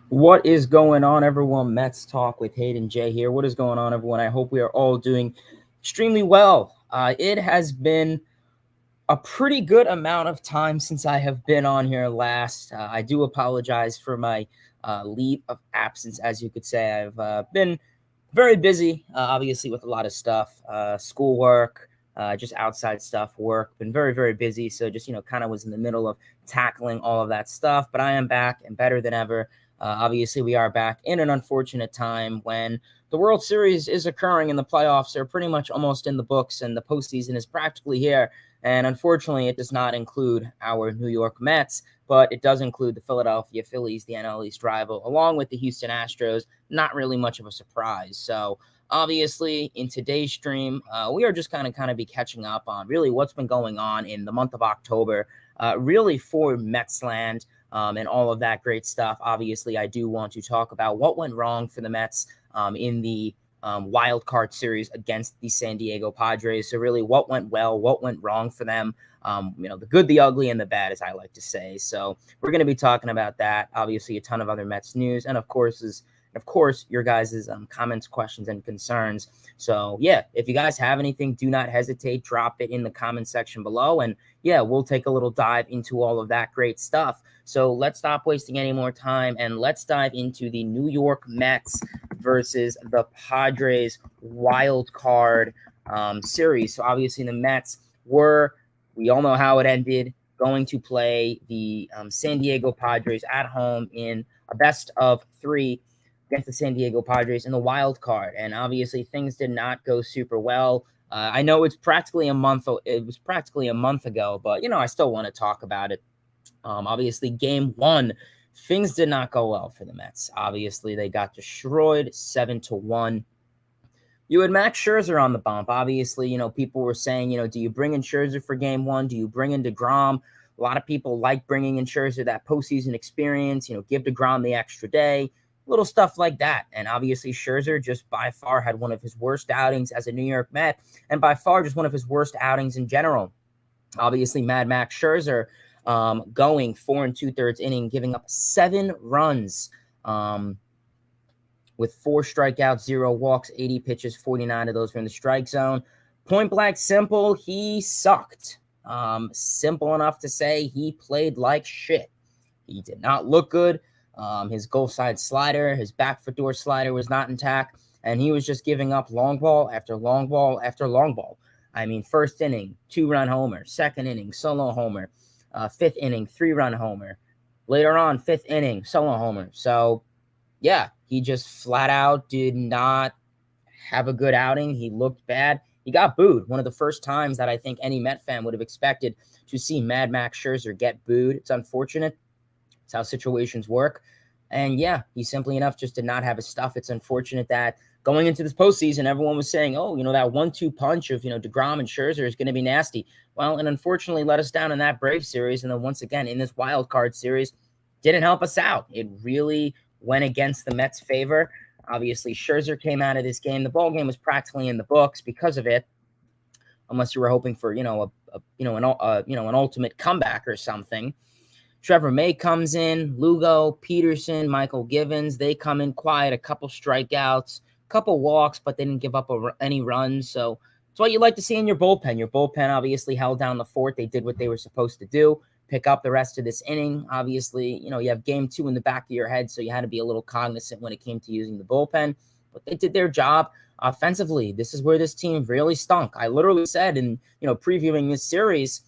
What is going on, everyone? Mets Talk with Hayden J here. What is going on, everyone? I hope we are all doing extremely well. It has been a pretty good amount of time since I have been on here last. I do apologize for my leave of absence, as you could say. I've been very busy, obviously, with a lot of stuff, schoolwork, just outside stuff, work. Been very, very busy. So just, kind of was in the middle of tackling all of that stuff. But I am back and better than ever. Obviously, we are back in an unfortunate time when the World Series is occurring and the playoffs are pretty much almost in the books and the postseason is practically here. And unfortunately, it does not include our New York Mets, but it does include the Philadelphia Phillies, the NL East rival, along with the Houston Astros. Not really much of a surprise. So obviously, in today's stream, we are just kind of be catching up on really what's been going on in the month of October, really for Metsland. And all of that great stuff. Obviously, I do want to talk about what went wrong for the Mets in the wild card series against the San Diego Padres. So really, what went well, what went wrong for them, the good, the ugly, and the bad, as I like to say. So we're going to be talking about that. Obviously, a ton of other Mets news, and of course, your guys' comments, questions, and concerns. So yeah, if you guys have anything, do not hesitate. Drop it in the comment section below, and yeah, we'll take a little dive into all of that great stuff. So let's stop wasting any more time and let's dive into the New York Mets versus the Padres wild card series. So obviously the Mets we all know how it ended, going to play the San Diego Padres at home in a best of three against the San Diego Padres in the wild card. And obviously things did not go super well. I know it was practically a month ago, but I still want to talk about it. Obviously, game one, things did not go well for the Mets. Obviously, they got destroyed 7-1. You had Max Scherzer on the bump. Obviously, people were saying, do you bring in Scherzer for game one? Do you bring in DeGrom? A lot of people like bringing in Scherzer, that postseason experience, give DeGrom the extra day, little stuff like that. And obviously, Scherzer just by far had one of his worst outings as a New York Met, and by far just one of his worst outings in general. Obviously, Mad Max Scherzer going 4 2/3 inning, giving up 7 runs with 4 strikeouts, 0 walks, 80 pitches, 49 of those were in the strike zone. Point blank simple, he sucked. Simple enough to say he played like shit. He did not look good. His goal side slider, his back foot door slider was not intact, and he was just giving up long ball after long ball after long ball. I mean, first inning, 2-run homer. Second inning, solo homer. Fifth inning, 3-run homer. Later on, fifth inning, solo homer. So, yeah, he just flat out did not have a good outing. He looked bad. He got booed. One of the first times that I think any Met fan would have expected to see Mad Max Scherzer get booed. It's unfortunate. It's how situations work. And yeah, he simply enough just did not have his stuff. It's unfortunate that going into this postseason, everyone was saying, oh, that 1-2 punch of, DeGrom and Scherzer is going to be nasty. Well, and unfortunately let us down in that Brave series. And then once again, in this wild card series, didn't help us out. It really went against the Mets' favor. Obviously, Scherzer came out of this game. The ball game was practically in the books because of it, unless you were hoping for, an ultimate comeback or something. Trevor May comes in, Lugo, Peterson, Michael Givens. They come in quiet, a couple strikeouts, a couple walks, but they didn't give up any runs. So it's what you like to see in your bullpen. Your bullpen obviously held down the fort. They did what they were supposed to do, pick up the rest of this inning. Obviously, you have game 2 in the back of your head, so you had to be a little cognizant when it came to using the bullpen. But they did their job. Offensively, this is where this team really stunk. I literally said in, previewing this series,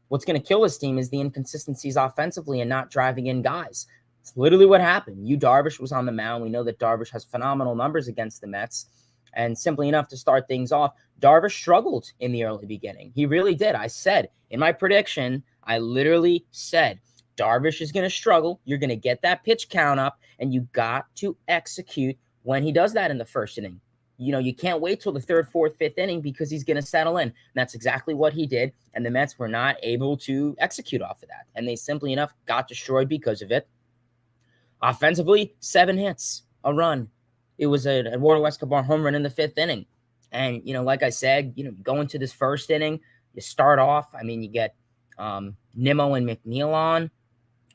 what's going to kill this team is the inconsistencies offensively and not driving in guys. It's literally what happened. Darvish was on the mound. We know that Darvish has phenomenal numbers against the Mets. And simply enough to start things off, Darvish struggled in the early beginning. He really did. I said in my prediction, I literally said, Darvish is going to struggle. You're going to get that pitch count up, and you got to execute when he does that in the first inning. You can't wait till the 3rd, 4th, 5th inning because he's going to settle in. And that's exactly what he did. And the Mets were not able to execute off of that. And they simply enough got destroyed because of it. Offensively, 7 hits, a run. It was an Eduardo Escobar home run in the 5th inning. And, like I said, go into this first inning, you start off. I mean, you get Nimmo and McNeil on.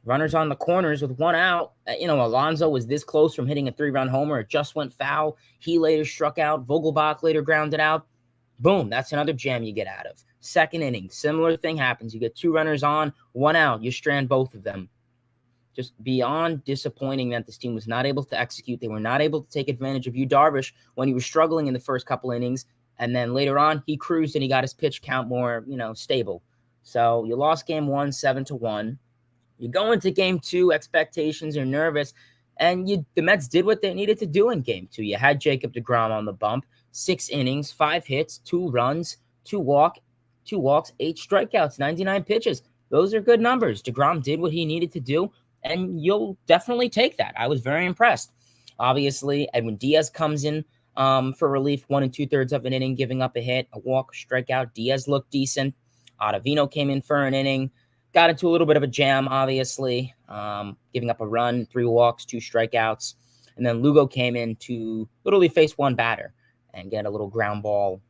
Runners on the corners with one out. Alonso was this close from hitting a 3-run homer. It just went foul. He later struck out. Vogelbach later grounded out. Boom, that's another jam you get out of. Second inning, similar thing happens. You get 2 runners on, 1 out. You strand both of them. Just beyond disappointing that this team was not able to execute. They were not able to take advantage of Yu Darvish when he was struggling in the first couple innings. And then later on, he cruised and he got his pitch count more, stable. So you lost game 1, 7-1. You go into game 2, expectations are nervous, and the Mets did what they needed to do in game 2. You had Jacob deGrom on the bump, 6 innings, 5 hits, 2 runs, 2 walks, 8 strikeouts, 99 pitches. Those are good numbers. deGrom did what he needed to do, and you'll definitely take that. I was very impressed. Obviously, Edwin Diaz comes in for relief, 1 2/3 of an inning, giving up a hit, a walk, strikeout. Diaz looked decent. Ottavino came in for an inning. Got into a little bit of a jam, obviously, giving up a run, 3 walks, 2 strikeouts. And then Lugo came in to literally face one batter and get a little ground ball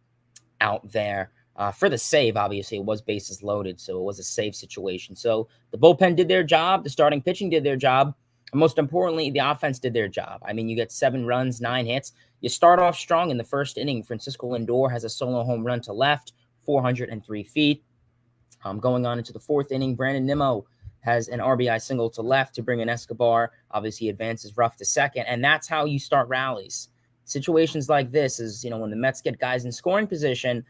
out there for the save. Obviously, it was bases loaded, so it was a save situation. So the bullpen did their job. The starting pitching did their job. And most importantly, the offense did their job. I mean, you get 7 runs, 9 hits. You start off strong in the first inning. Francisco Lindor has a solo home run to left, 403 feet. Going on into the 4th inning, Brandon Nimmo has an RBI single to left to bring in Escobar. Obviously, advances rough to second, and that's how you start rallies. Situations like this is, when the Mets get guys in scoring position,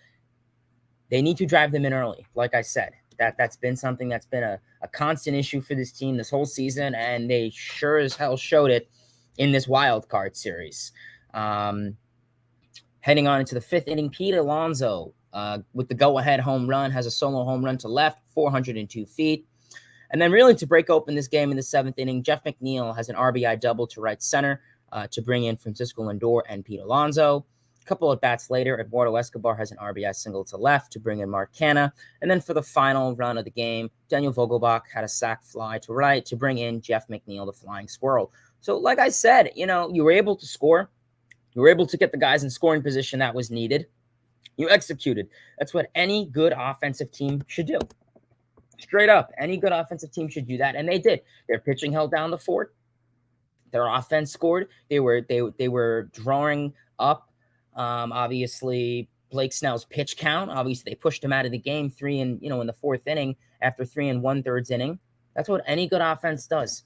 they need to drive them in early. Like I said, that's been something that's been a constant issue for this team this whole season, and they sure as hell showed it in this wild card series. Heading on into the 5th inning, Pete Alonso, with the go-ahead home run, has a solo home run to left, 402 feet. And then really to break open this game in the 7th inning, Jeff McNeil has an RBI double to right center to bring in Francisco Lindor and Pete Alonso. A couple of bats later, Eduardo Escobar has an RBI single to left to bring in Mark Canha. And then for the final run of the game, Daniel Vogelbach had a sac fly to right to bring in Jeff McNeil, the flying squirrel. So like I said, you were able to score. You were able to get the guys in scoring position that was needed. You executed. That's what any good offensive team should do. Straight up, any good offensive team should do that, and they did. Their pitching held down the fort. Their offense scored. They were drawing up. Obviously, Blake Snell's pitch count. Obviously, they pushed him out of the game in the 4th inning after 3 1/3 inning. That's what any good offense does.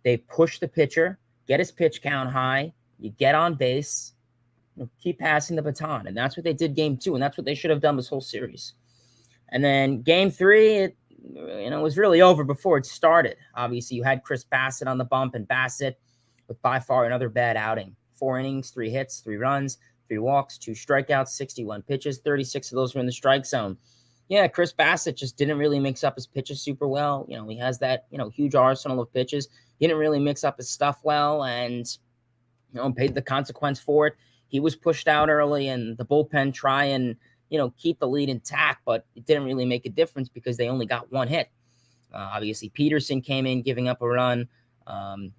They push the pitcher, get his pitch count high. You get on base. Keep passing the baton. And that's what they did game 2, and that's what they should have done this whole series. And then game 3, it was really over before it started. Obviously, you had Chris Bassett on the bump, and Bassett with by far another bad outing. 4 innings, 3 hits, 3 runs, 3 walks, 2 strikeouts, 61 pitches, 36 of those were in the strike zone. Yeah, Chris Bassett just didn't really mix up his pitches super well. He has that, huge arsenal of pitches. He didn't really mix up his stuff well, and, paid the consequence for it. He was pushed out early, and the bullpen try and, keep the lead intact, but it didn't really make a difference because they only got 1 hit. Obviously, Peterson came in, giving up a run.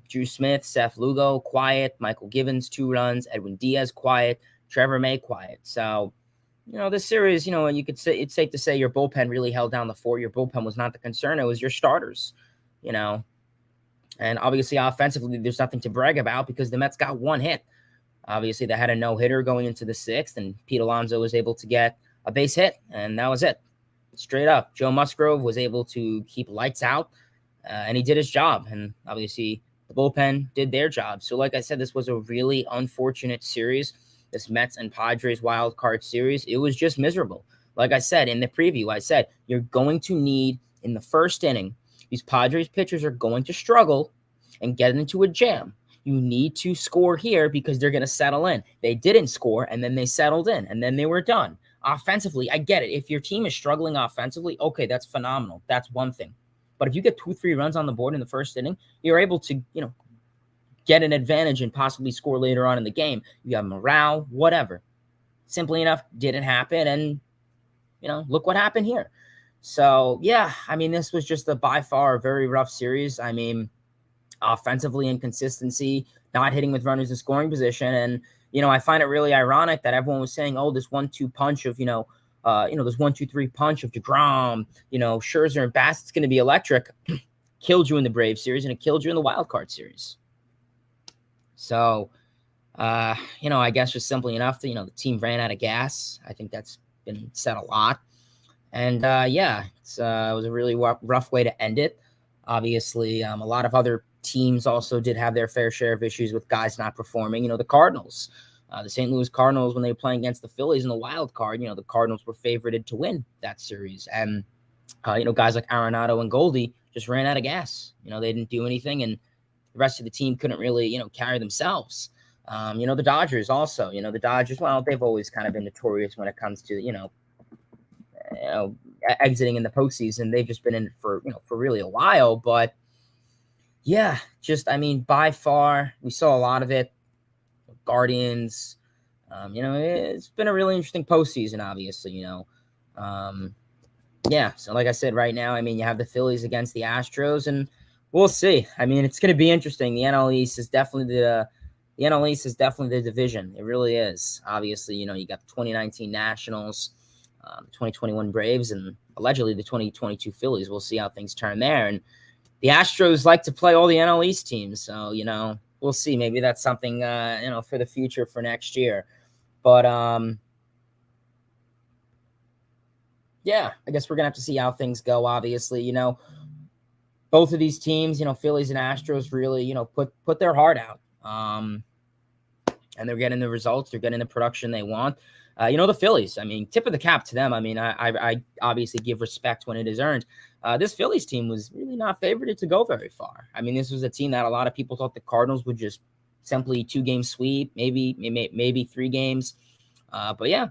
Drew Smith, Seth Lugo, quiet. Michael Givens, 2 runs. Edwin Diaz, quiet. Trevor May, quiet. So, this series, you could say it's safe to say your bullpen really held down the fort. Your bullpen was not the concern. It was your starters, And obviously, offensively, there's nothing to brag about because the Mets got 1 hit. Obviously, they had a no-hitter going into the 6th, and Pete Alonso was able to get a base hit, and that was it. Straight up. Joe Musgrove was able to keep lights out, and he did his job. And obviously, the bullpen did their job. So like I said, this was a really unfortunate series, this Mets and Padres wild card series. It was just miserable. Like I said in the preview, I said, you're going to need, in the 1st inning, these Padres pitchers are going to struggle and get into a jam. You need to score here because they're going to settle in. They didn't score, and then they settled in, and then they were done. Offensively, I get it. If your team is struggling offensively, okay, that's phenomenal. That's one thing. But if you get 2-3 runs on the board in the 1st inning, you're able to, get an advantage and possibly score later on in the game. You have morale, whatever. Simply enough, didn't happen, and, look what happened here. So, yeah, this was just by far a very rough series. Offensively inconsistency, not hitting with runners in scoring position. And, I find it really ironic that everyone was saying, oh, this 1-2 punch of, this 1-2-3 punch of deGrom, Scherzer and Bassett's going to be electric. killed you in the Braves series, and it killed you in the wild card series. So, I guess just simply enough that, the team ran out of gas. I think that's been said a lot. And, it was a really rough way to end it. Obviously, a lot of other teams also did have their fair share of issues with guys not performing. The Cardinals, the St. Louis Cardinals, when they were playing against the Phillies in the wild card, the Cardinals were favorited to win that series. And, guys like Arenado and Goldie just ran out of gas. They didn't do anything, and the rest of the team couldn't really, carry themselves. The Dodgers also, the Dodgers, well, they've always kind of been notorious when it comes to, exiting in the postseason. They've just been in it for really a while. But yeah, by far, we saw a lot of it. Guardians, it's been a really interesting postseason, obviously, so like I said, right now, you have the Phillies against the Astros, and we'll see. It's going to be interesting. The NL East is definitely the division. It really is. Obviously, you got the 2019 Nationals, the 2021 Braves, and allegedly the 2022 Phillies. We'll see how things turn there. And the Astros like to play all the NL East teams, so we'll see. Maybe that's something for the future for next year. But I guess we're gonna have to see how things go. Obviously, both of these teams, Phillies and Astros, really, put their heart out. And they're getting the results. They're getting the production they want. The Phillies, tip of the cap to them. I obviously give respect when it is earned. This Phillies team was really not favorited to go very far. This was a team that a lot of people thought the Cardinals would just simply 2-game sweep, maybe 3 games. But yeah,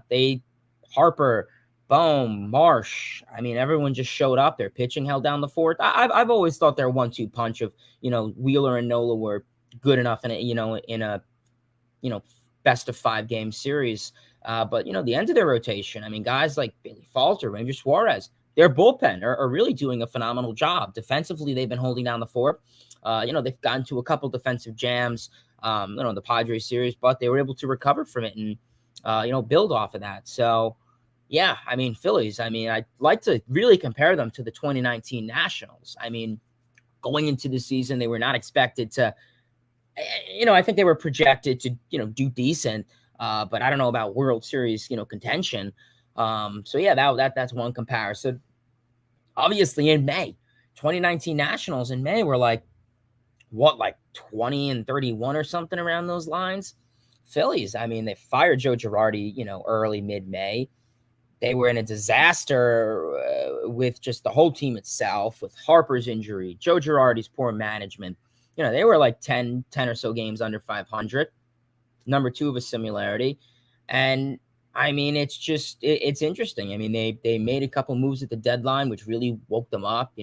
Harper, Bohm, Marsh. Everyone just showed up. Their pitching held down the fort. I've always thought their 1-2 punch of, Wheeler and Nola were good enough in a best of 5 game series. But the end of their rotation, guys like Bailey Falter, Ranger Suarez, their bullpen are really doing a phenomenal job. Defensively, they've been holding down the fort. They've gotten to a couple defensive jams, the Padres series, but they were able to recover from it and, build off of that. So, yeah, Phillies, I'd like to really compare them to the 2019 Nationals. Going into the season, they were not expected to, I think they were projected to, do decent. But I don't know about World Series, contention. So yeah, that's one comparison. Obviously, in May, 2019 Nationals in May were like 20-31 or something around those lines. Phillies, they fired Joe Girardi, early mid-May. They were in a disaster with just the whole team itself, with Harper's injury, Joe Girardi's poor management. They were like 10 or so games under 500. Number 2 of a similarity. And it's interesting. They made a couple moves at the deadline, which really woke them up.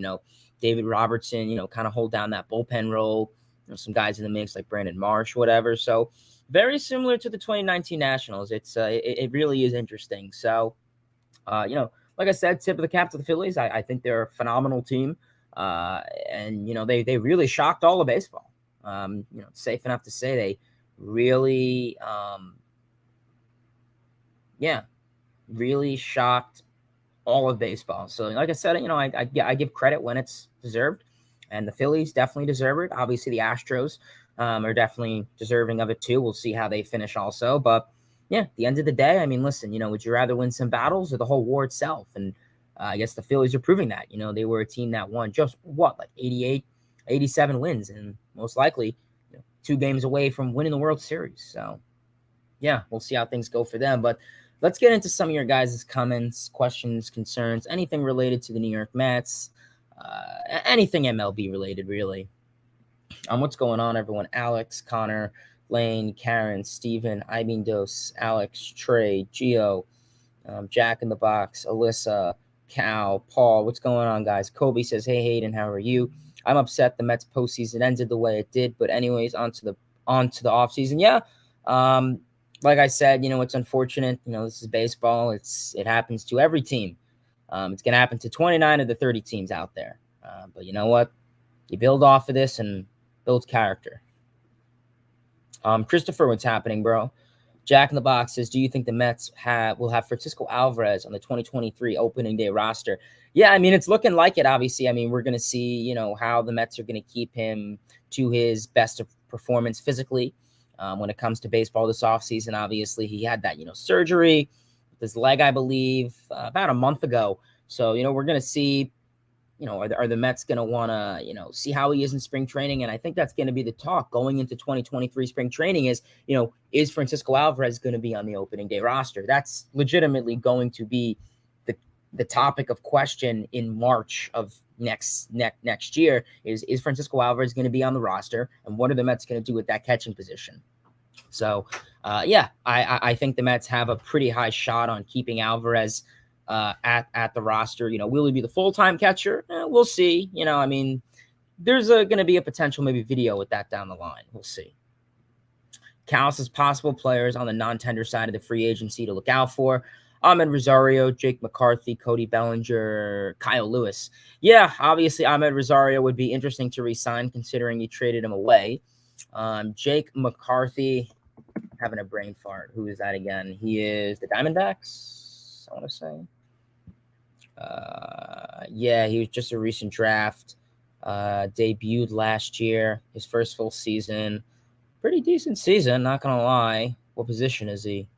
David Robertson, kind of hold down that bullpen role. Some guys in the mix like Brandon Marsh, whatever. So very similar to the 2019 Nationals. It really is interesting. So, like I said, tip of the cap to the Phillies. I think they're a phenomenal team. And they really shocked all of baseball. It's safe enough to say they really, really shocked all of baseball. So, like I said, I give credit when it's deserved, and the Phillies definitely deserve it. Obviously, the Astros are definitely deserving of it too. We'll see how they finish also, but yeah, at the end of the day, listen, would you rather win some battles or the whole war itself? And I guess the Phillies are proving that. They were a team that won just 88, 87 wins, and most likely 2 games away from winning the World Series. So yeah, we'll see how things go for them. But let's get into some of your guys' comments, questions, concerns, anything related to the New York Mets, anything MLB related, really. What's going on, everyone? Alex, Connor, Lane, Karen, Steven, Dos, Alex, Trey, Gio, Jack in the Box, Alyssa, Cal, Paul. What's going on, guys? Kobe says, hey, Hayden, how are you? I'm upset the Mets postseason ended the way it did, but anyways, on to the offseason. Yeah. Like I said, it's unfortunate. This is baseball. It happens to every team. It's going to happen to 29 of the 30 teams out there. But you know what? You build off of this and build character. Christopher, what's happening, bro? Jack in the Box says, do you think the Mets will have Francisco Alvarez on the 2023 opening day roster? Yeah, I mean, it's looking like it, obviously. I mean, we're going to see, how the Mets are going to keep him to his best of performance physically. When it comes to baseball this offseason, obviously, he had that, surgery with his leg, I believe, about a month ago. So, we're going to see, are the Mets going to want to, see how he is in spring training? And I think that's going to be the talk going into 2023 spring training is Francisco Alvarez going to be on the opening day roster? That's legitimately going to be the topic of question in March of next year is Francisco Alvarez going to be on the roster? And what are the Mets going to do with that catching position? So, I think the Mets have a pretty high shot on keeping Alvarez at the roster. Will he be the full-time catcher? We'll see. I mean, there's going to be a potential maybe video with that down the line. We'll see. Cal says possible players on the non-tender side of the free agency to look out for: Ahmed Rosario, Jake McCarthy, Cody Bellinger, Kyle Lewis. Yeah, obviously Ahmed Rosario would be interesting to re-sign considering you traded him away. Jake McCarthy, having a brain fart. Who is that again? He is the Diamondbacks, I want to say. Yeah, he was just a recent draft. Debuted last year, his first full season. Pretty decent season, not going to lie. What position is he?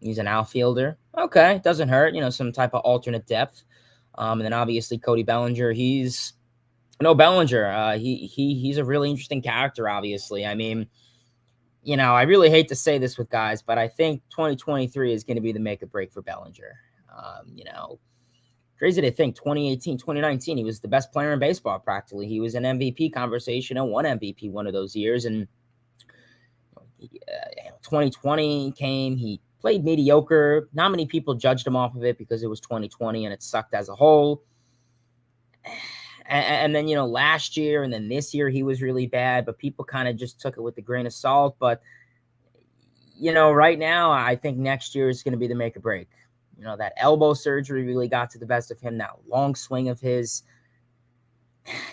He's an outfielder. Okay, doesn't hurt. Some type of alternate depth. And then obviously Cody Bellinger. Bellinger. He's a really interesting character. Obviously, I mean, I really hate to say this with guys, but I think 2023 is going to be the make or break for Bellinger. Crazy to think 2018, 2019, he was the best player in baseball practically. He was an MVP conversation and won MVP one of those years. And 2020 came, he played mediocre. Not many people judged him off of it because it was 2020 and it sucked as a whole. And then, last year and then this year he was really bad, but people kind of just took it with a grain of salt. But, right now, I think next year is going to be the make or break. That elbow surgery really got to the best of him. That long swing of his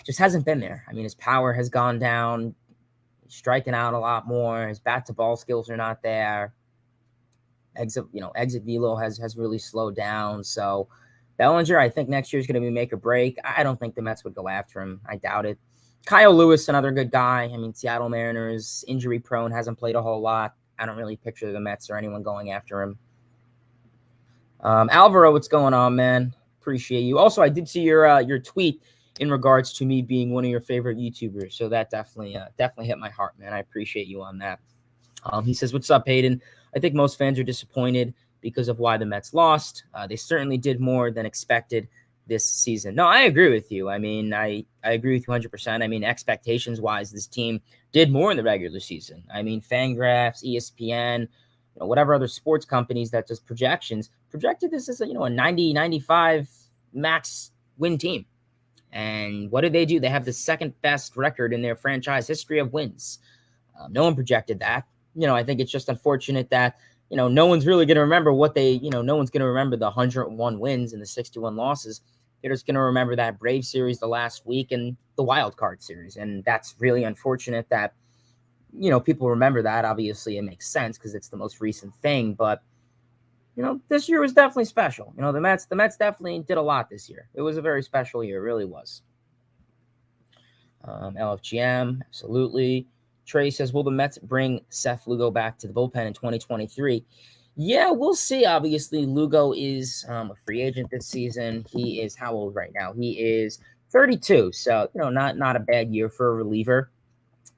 just hasn't been there. I mean, his power has gone down. He's striking out a lot more. His bat-to-ball skills are not there. Exit velo has really slowed down. So Bellinger, I think next year is going to be make or break. I don't think the Mets would go after him. I doubt it. Kyle Lewis, another good guy. I mean, Seattle Mariners, injury prone, hasn't played a whole lot. I don't really picture the Mets or anyone going after him. Alvaro, what's going on, man? Appreciate you. Also, I did see your tweet in regards to me being one of your favorite YouTubers. So that definitely hit my heart, man. I appreciate you on that. He says, what's up, Hayden? I think most fans are disappointed because of why the Mets lost. They certainly did more than expected this season. No, I agree with you. I mean, I agree with you 100%. I mean, expectations-wise, this team did more in the regular season. I mean, Fangraphs, ESPN, whatever other sports companies that does projections, projected this as a 90, 95 max win team. And what did they do? They have the second best record in their franchise history of wins. No one projected that. I think it's just unfortunate that, no one's really going to remember no one's going to remember the 101 wins and the 61 losses. They're just going to remember that Brave series the last week and the wild card series. And that's really unfortunate that, people remember that. Obviously, it makes sense because it's the most recent thing. But, this year was definitely special. The Mets definitely did a lot this year. It was a very special year. It really was. LFGM, absolutely. Trey says, will the Mets bring Seth Lugo back to the bullpen in 2023? Yeah, we'll see. Obviously, Lugo is a free agent this season. He is how old right now? He is 32. So, not a bad year for a reliever.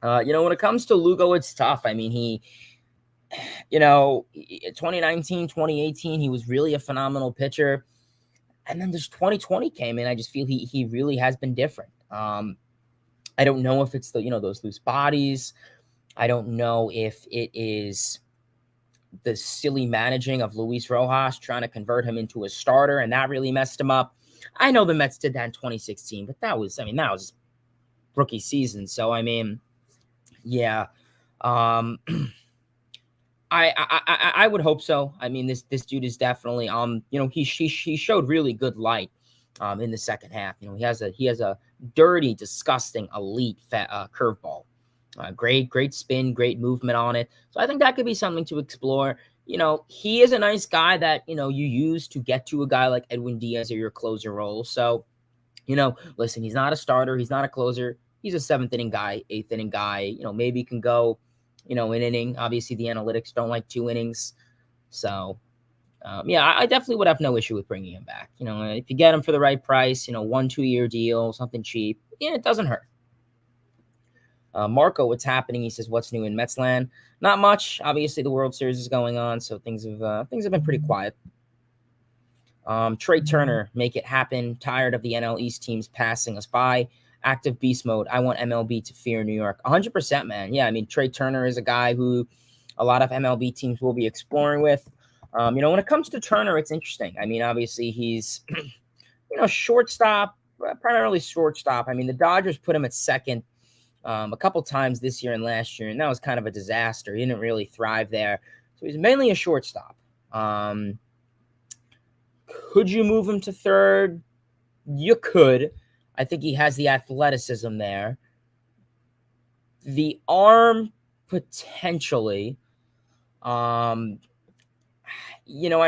When it comes to Lugo, it's tough. I mean, he, 2019, 2018, he was really a phenomenal pitcher. And then this 2020 came in. I just feel he really has been different. I don't know if it's those loose bodies. I don't know if it is the silly managing of Luis Rojas trying to convert him into a starter, and that really messed him up. I know the Mets did that in 2016, but that was rookie season. So, I mean, yeah. I would hope so. I mean, this dude is definitely he showed really good light in the second half. He has a dirty, disgusting, elite curveball. Great spin, great movement on it. So I think that could be something to explore. He is a nice guy that, you use to get to a guy like Edwin Diaz or your closer role. So, listen, he's not a starter. He's not a closer. He's a seventh inning guy, eighth inning guy. Maybe he can go, an inning. Obviously, the analytics don't like 2 innings. So, I definitely would have no issue with bringing him back. If you get him for the right price, 1-2 year deal, something cheap, it doesn't hurt. Marco, what's happening? He says, what's new in Mets land? Not much. Obviously, the World Series is going on, so things have been pretty quiet. Trey Turner, make it happen. Tired of the NL East teams passing us by. Active beast mode. I want MLB to fear New York. 100%, man. Yeah, I mean, Trey Turner is a guy who a lot of MLB teams will be exploring with. When it comes to Turner, it's interesting. I mean, obviously, he's, shortstop, primarily shortstop. I mean, the Dodgers put him at second a couple times this year and last year, and that was kind of a disaster. He didn't really thrive there. So he's mainly a shortstop. Could you move him to third? You could. I think he has the athleticism there. The arm, potentially. I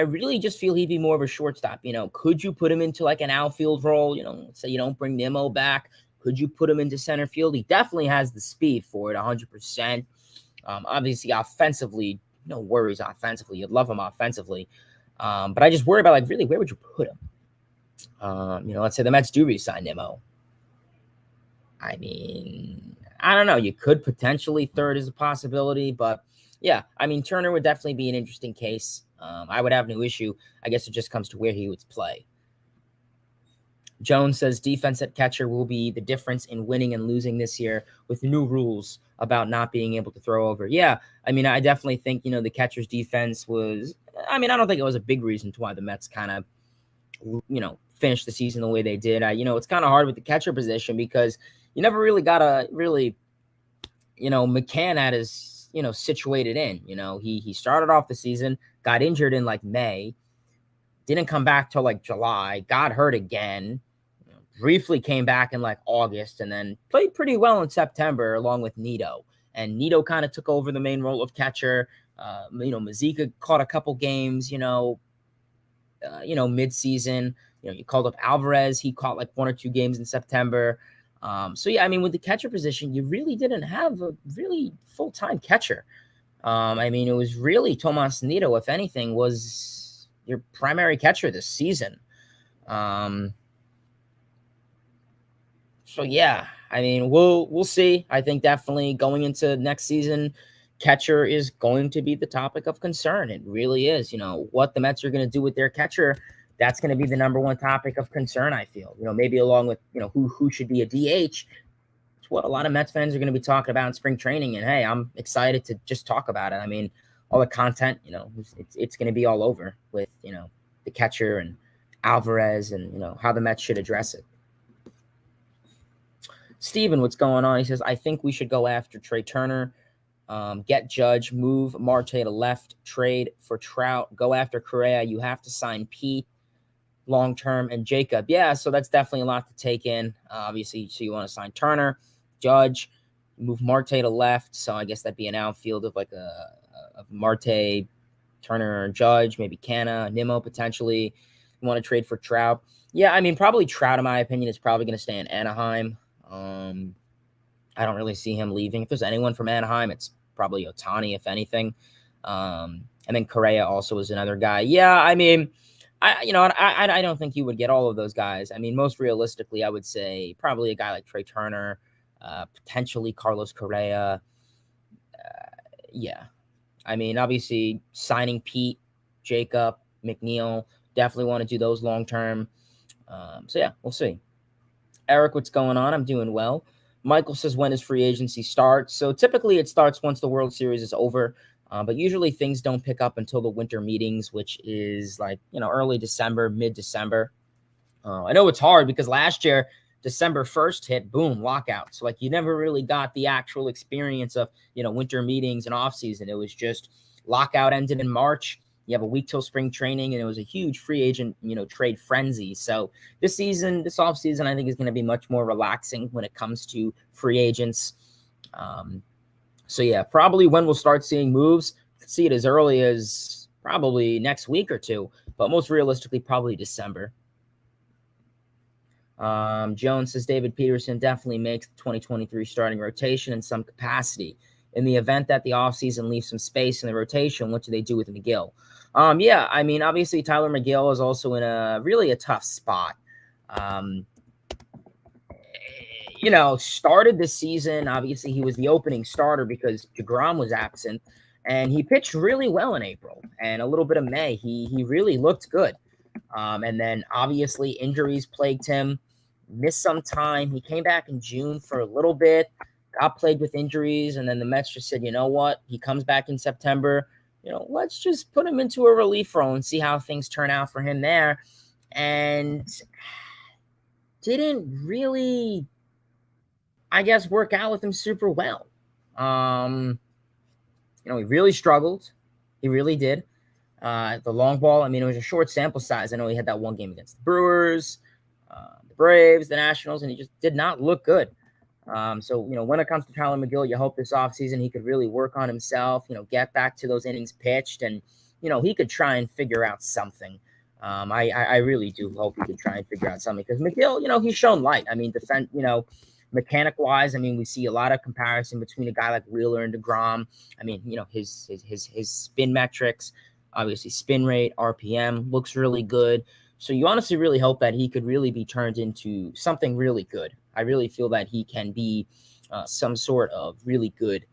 really just feel he'd be more of a shortstop. Could you put him into like an outfield role? Say you don't bring Nimmo back. Could you put him into center field? He definitely has the speed for it, 100%. Obviously, offensively, no worries offensively. You'd love him offensively. But I just worry about, like, really, where would you put him? Let's say the Mets do re-sign Nimmo. I mean, I don't know. You could potentially third as a possibility, but yeah, I mean, Turner would definitely be an interesting case. I would have no issue. I guess it just comes to where he would play. Jones says defense at catcher will be the difference in winning and losing this year with new rules about not being able to throw over. Yeah, I mean, I definitely think, the catcher's defense was, I don't think it was a big reason to why the Mets kind of, finished the season the way they did. It's kind of hard with the catcher position because you never really got a really, McCann at his, situated in. He started off the season, got injured in like May, didn't come back till like July, got hurt again, briefly came back in like August, and then played pretty well in September along with Nito. And Nito kind of took over the main role of catcher. Mazika caught a couple games, mid-season. You called up Alvarez. He caught like 1 or 2 games in September. So, yeah, I mean, with the catcher position, you really didn't have a really full-time catcher. It was really Tomas Nito, if anything, was your primary catcher this season. So, yeah, I mean, we'll see. I think definitely going into next season, catcher is going to be the topic of concern. It really is. What the Mets are going to do with their catcher, that's going to be the number one topic of concern, I feel. Maybe along with, who should be a DH. It's what a lot of Mets fans are going to be talking about in spring training. And, hey, I'm excited to just talk about it. I mean, all the content, it's going to be all over with, the catcher and Alvarez and, how the Mets should address it. Steven, what's going on? He says, I think we should go after Trey Turner, get Judge, move Marte to left, trade for Trout, go after Correa. You have to sign Pete long-term and Jacob. Yeah, so that's definitely a lot to take in. Obviously, so you want to sign Turner, Judge, move Marte to left. So I guess that'd be an outfield of like a Marte, Turner, Judge, maybe Canna, Nimmo potentially. You want to trade for Trout. Yeah, I mean, probably Trout, in my opinion, is probably going to stay in Anaheim. I don't really see him leaving. If there's anyone from Anaheim, it's probably Ohtani, if anything. And then Correa also is another guy. Yeah, I mean, I don't think you would get all of those guys. I mean, most realistically, I would say probably a guy like Trey Turner, potentially Carlos Correa. Yeah. I mean, obviously, signing Pete, Jacob, McNeil, definitely want to do those long-term. So, yeah, we'll see. Eric, what's going on? I'm doing well. Michael says, when does free agency start? So typically it starts once the World Series is over, but usually things don't pick up until the winter meetings, which is like, early December, mid-December. I know it's hard because last year, December 1st hit, boom, lockout. So like you never really got the actual experience of, winter meetings and offseason. It was just lockout ended in March. You have a week till spring training, and it was a huge free agent, trade frenzy. So this offseason, I think is going to be much more relaxing when it comes to free agents. So yeah, probably when we'll start seeing moves, see it as early as probably next week or two, but most realistically, probably December. Jones says David Peterson definitely makes the 2023 starting rotation in some capacity. In the event that the offseason leaves some space in the rotation, what do they do with McGill? Yeah, I mean, obviously Tyler McGill is also in a really a tough spot. Started this season. Obviously, he was the opening starter because DeGrom was absent, and he pitched really well in April and a little bit of May. He really looked good. And then obviously injuries plagued him, missed some time. He came back in June for a little bit, got plagued with injuries, and then the Mets just said, you know what? He comes back in September. Let's just put him into a relief role and see how things turn out for him there. And didn't really, I guess, work out with him super well. He really struggled. He really did. The long ball, I mean, it was a short sample size. I know he had that one game against the Brewers, the Braves, the Nationals, and he just did not look good. So when it comes to Tyler McGill, you hope this offseason he could really work on himself, get back to those innings pitched, and, he could try and figure out something. I really do hope he could try and figure out something because McGill, he's shown light. I mean, mechanic-wise, I mean, we see a lot of comparison between a guy like Wheeler and DeGrom. I mean, his spin metrics, obviously spin rate, RPM looks really good. So you honestly really hope that he could really be turned into something really good. I really feel that he can be some sort of really good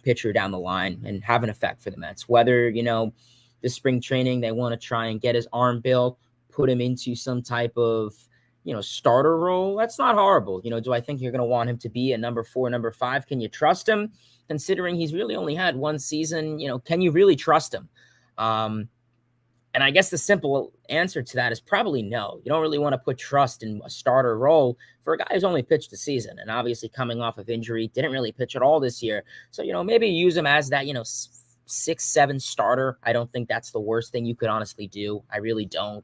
pitcher down the line and have an effect for the Mets. Whether, this spring training they want to try and get his arm built, put him into some type of, starter role, that's not horrible. Do I think you're going to want him to be a number 4, number 5? Can you trust him? Considering he's really only had one season, can you really trust him? And I guess the simple answer to that is probably no. You don't really want to put trust in a starter role for a guy who's only pitched a season and obviously coming off of injury, didn't really pitch at all this year. So, maybe use him as that, 6-7 starter. I don't think that's the worst thing you could honestly do. I really don't.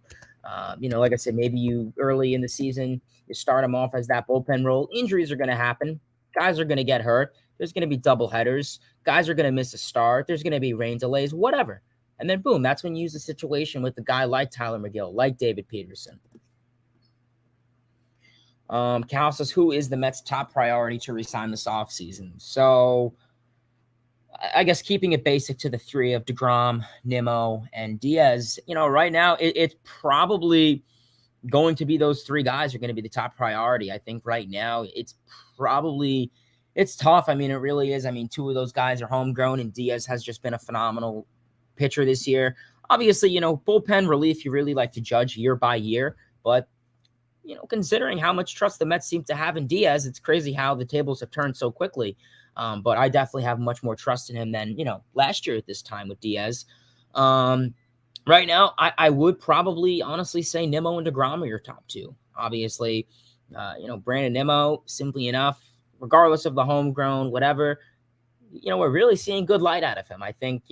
Like I said, maybe you early in the season, you start him off as that bullpen role. Injuries are going to happen. Guys are going to get hurt. There's going to be double headers. Guys are going to miss a start. There's going to be rain delays, whatever. And then, boom, that's when you use the situation with a guy like Tyler McGill, like David Peterson. Cal says, who is the Mets' top priority to resign this offseason? So I guess keeping it basic to the three of DeGrom, Nimmo, and Diaz, right now it's probably going to be those three guys are going to be the top priority. I think right now it's tough. I mean, it really is. I mean, two of those guys are homegrown, and Diaz has just been a phenomenal pitcher this year. Obviously, bullpen relief you really like to judge year by year, but considering how much trust the Mets seem to have in Diaz, it's crazy how the tables have turned so quickly. But I definitely have much more trust in him than last year at this time with Diaz. Right now, I would probably honestly say Nimmo and DeGrom are your top two. Obviously, Brandon Nimmo, simply enough, regardless of the homegrown, whatever, we're really seeing good light out of him. I think,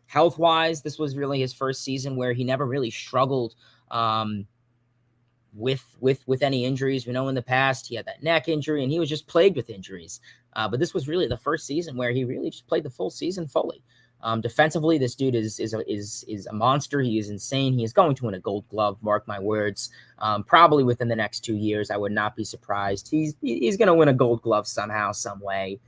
health-wise, this was really his first season where he never really struggled with any injuries. We know in the past he had that neck injury and he was just plagued with injuries. But this was really the first season where he really just played the full season fully. Defensively, this dude is a monster. He is insane. He is going to win a Gold Glove. Mark my words. Probably within the next 2 years, I would not be surprised. He's going to win a Gold Glove somehow, some way.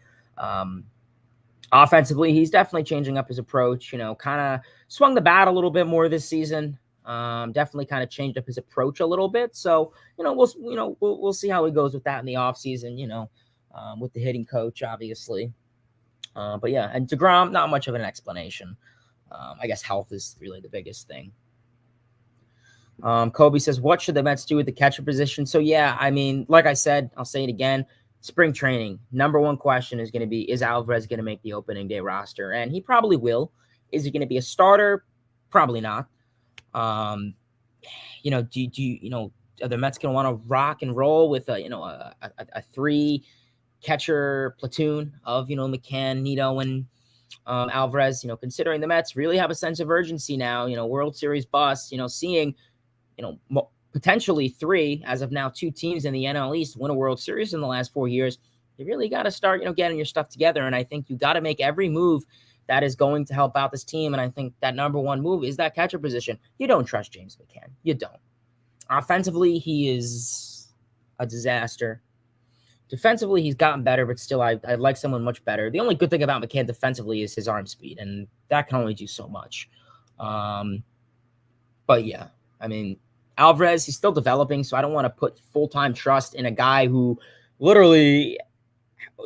Offensively, he's definitely changing up his approach. Kind of swung the bat a little bit more this season. Definitely kind of changed up his approach a little bit. So we'll see how he goes with that in the offseason. With the hitting coach, obviously. But yeah, and DeGrom, not much of an explanation. I guess health is really the biggest thing. Kobe says, what should the Mets do with the catcher position? So yeah, I mean, like I said, I'll say it again. Spring training, number one question is going to be, is Alvarez going to make the opening day roster? And he probably will. Is he going to be a starter? Probably not. Are the Mets going to want to rock and roll with a three catcher platoon of McCann, Nito, and Alvarez? Considering the Mets really have a sense of urgency now. World Series bust. Seeing potentially three, as of now, two teams in the NL East win a World Series in the last 4 years. you really got to start, getting your stuff together. And I think you got to make every move that is going to help out this team. And I think that number one move is that catcher position. You don't trust James McCann. You don't. Offensively, he is a disaster. Defensively, he's gotten better, but still, I'd like someone much better. The only good thing about McCann defensively is his arm speed, and that can only do so much. But yeah, I mean, Alvarez, he's still developing, so I don't want to put full-time trust in a guy who literally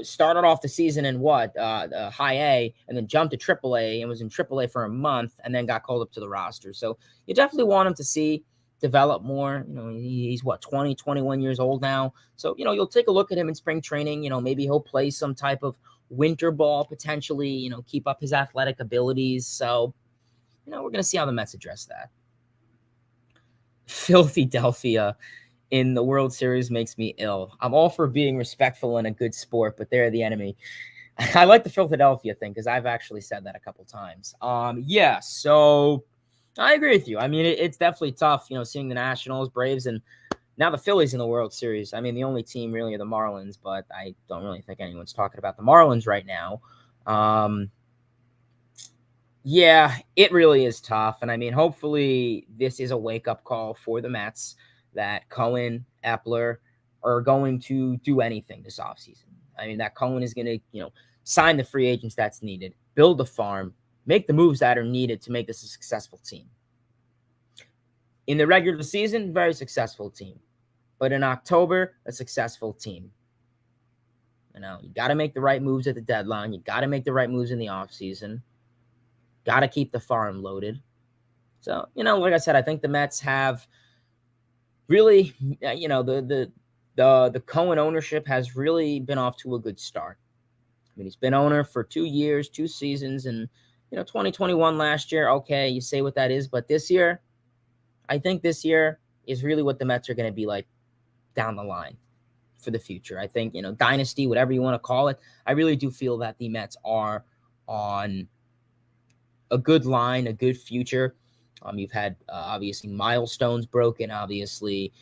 started off the season in high A, and then jumped to triple A and was in triple A for a month and then got called up to the roster. So you definitely want him to develop more. He's 20, 21 years old now. So, you'll take a look at him in spring training. Maybe he'll play some type of winter ball potentially, keep up his athletic abilities. So, we're going to see how the Mets address that. Philadelphia in the World Series makes me ill. I'm all for being respectful and a good sport, but they're the enemy. I like the Philadelphia thing because I've actually said that a couple times. So I agree with you. I mean, it's definitely tough, seeing the Nationals, Braves, and now the Phillies in the World Series. I mean, the only team really are the Marlins, but I don't really think anyone's talking about the Marlins right now. Yeah, it really is tough. And I mean, hopefully this is a wake-up call for the Mets that Cohen, Eppler are going to do anything this offseason. I mean, that Cohen is going to, sign the free agents that's needed, build the farm, make the moves that are needed to make this a successful team. In the regular season, very successful team. But in October, a successful team. You got to make the right moves at the deadline. You got to make the right moves in the offseason. Got to keep the farm loaded. So, like I said, I think the Mets have really, the Cohen ownership has really been off to a good start. I mean, he's been owner for 2 years, 2 seasons, and, 2021 last year, okay, you say what that is, but this year, I think this year is really what the Mets are going to be like down the line for the future. I think, dynasty, whatever you want to call it, I really do feel that the Mets are on a good line, a good future. You've had, obviously, milestones broken, obviously,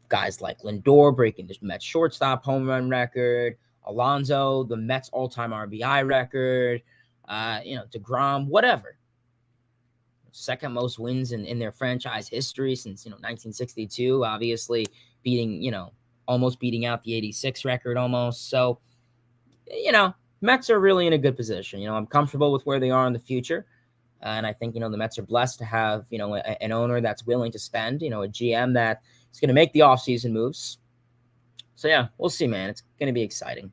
guys like Lindor breaking the Mets shortstop home run record, Alonso, the Mets all-time RBI record, DeGrom, whatever. Second most wins in their franchise history since, 1962, obviously beating, almost beating out the 86 record almost. So, Mets are really in a good position. I'm comfortable with where they are in the future. And I think, the Mets are blessed to have, an owner that's willing to spend, a GM that is going to make the offseason moves. So, yeah, we'll see, man. It's going to be exciting.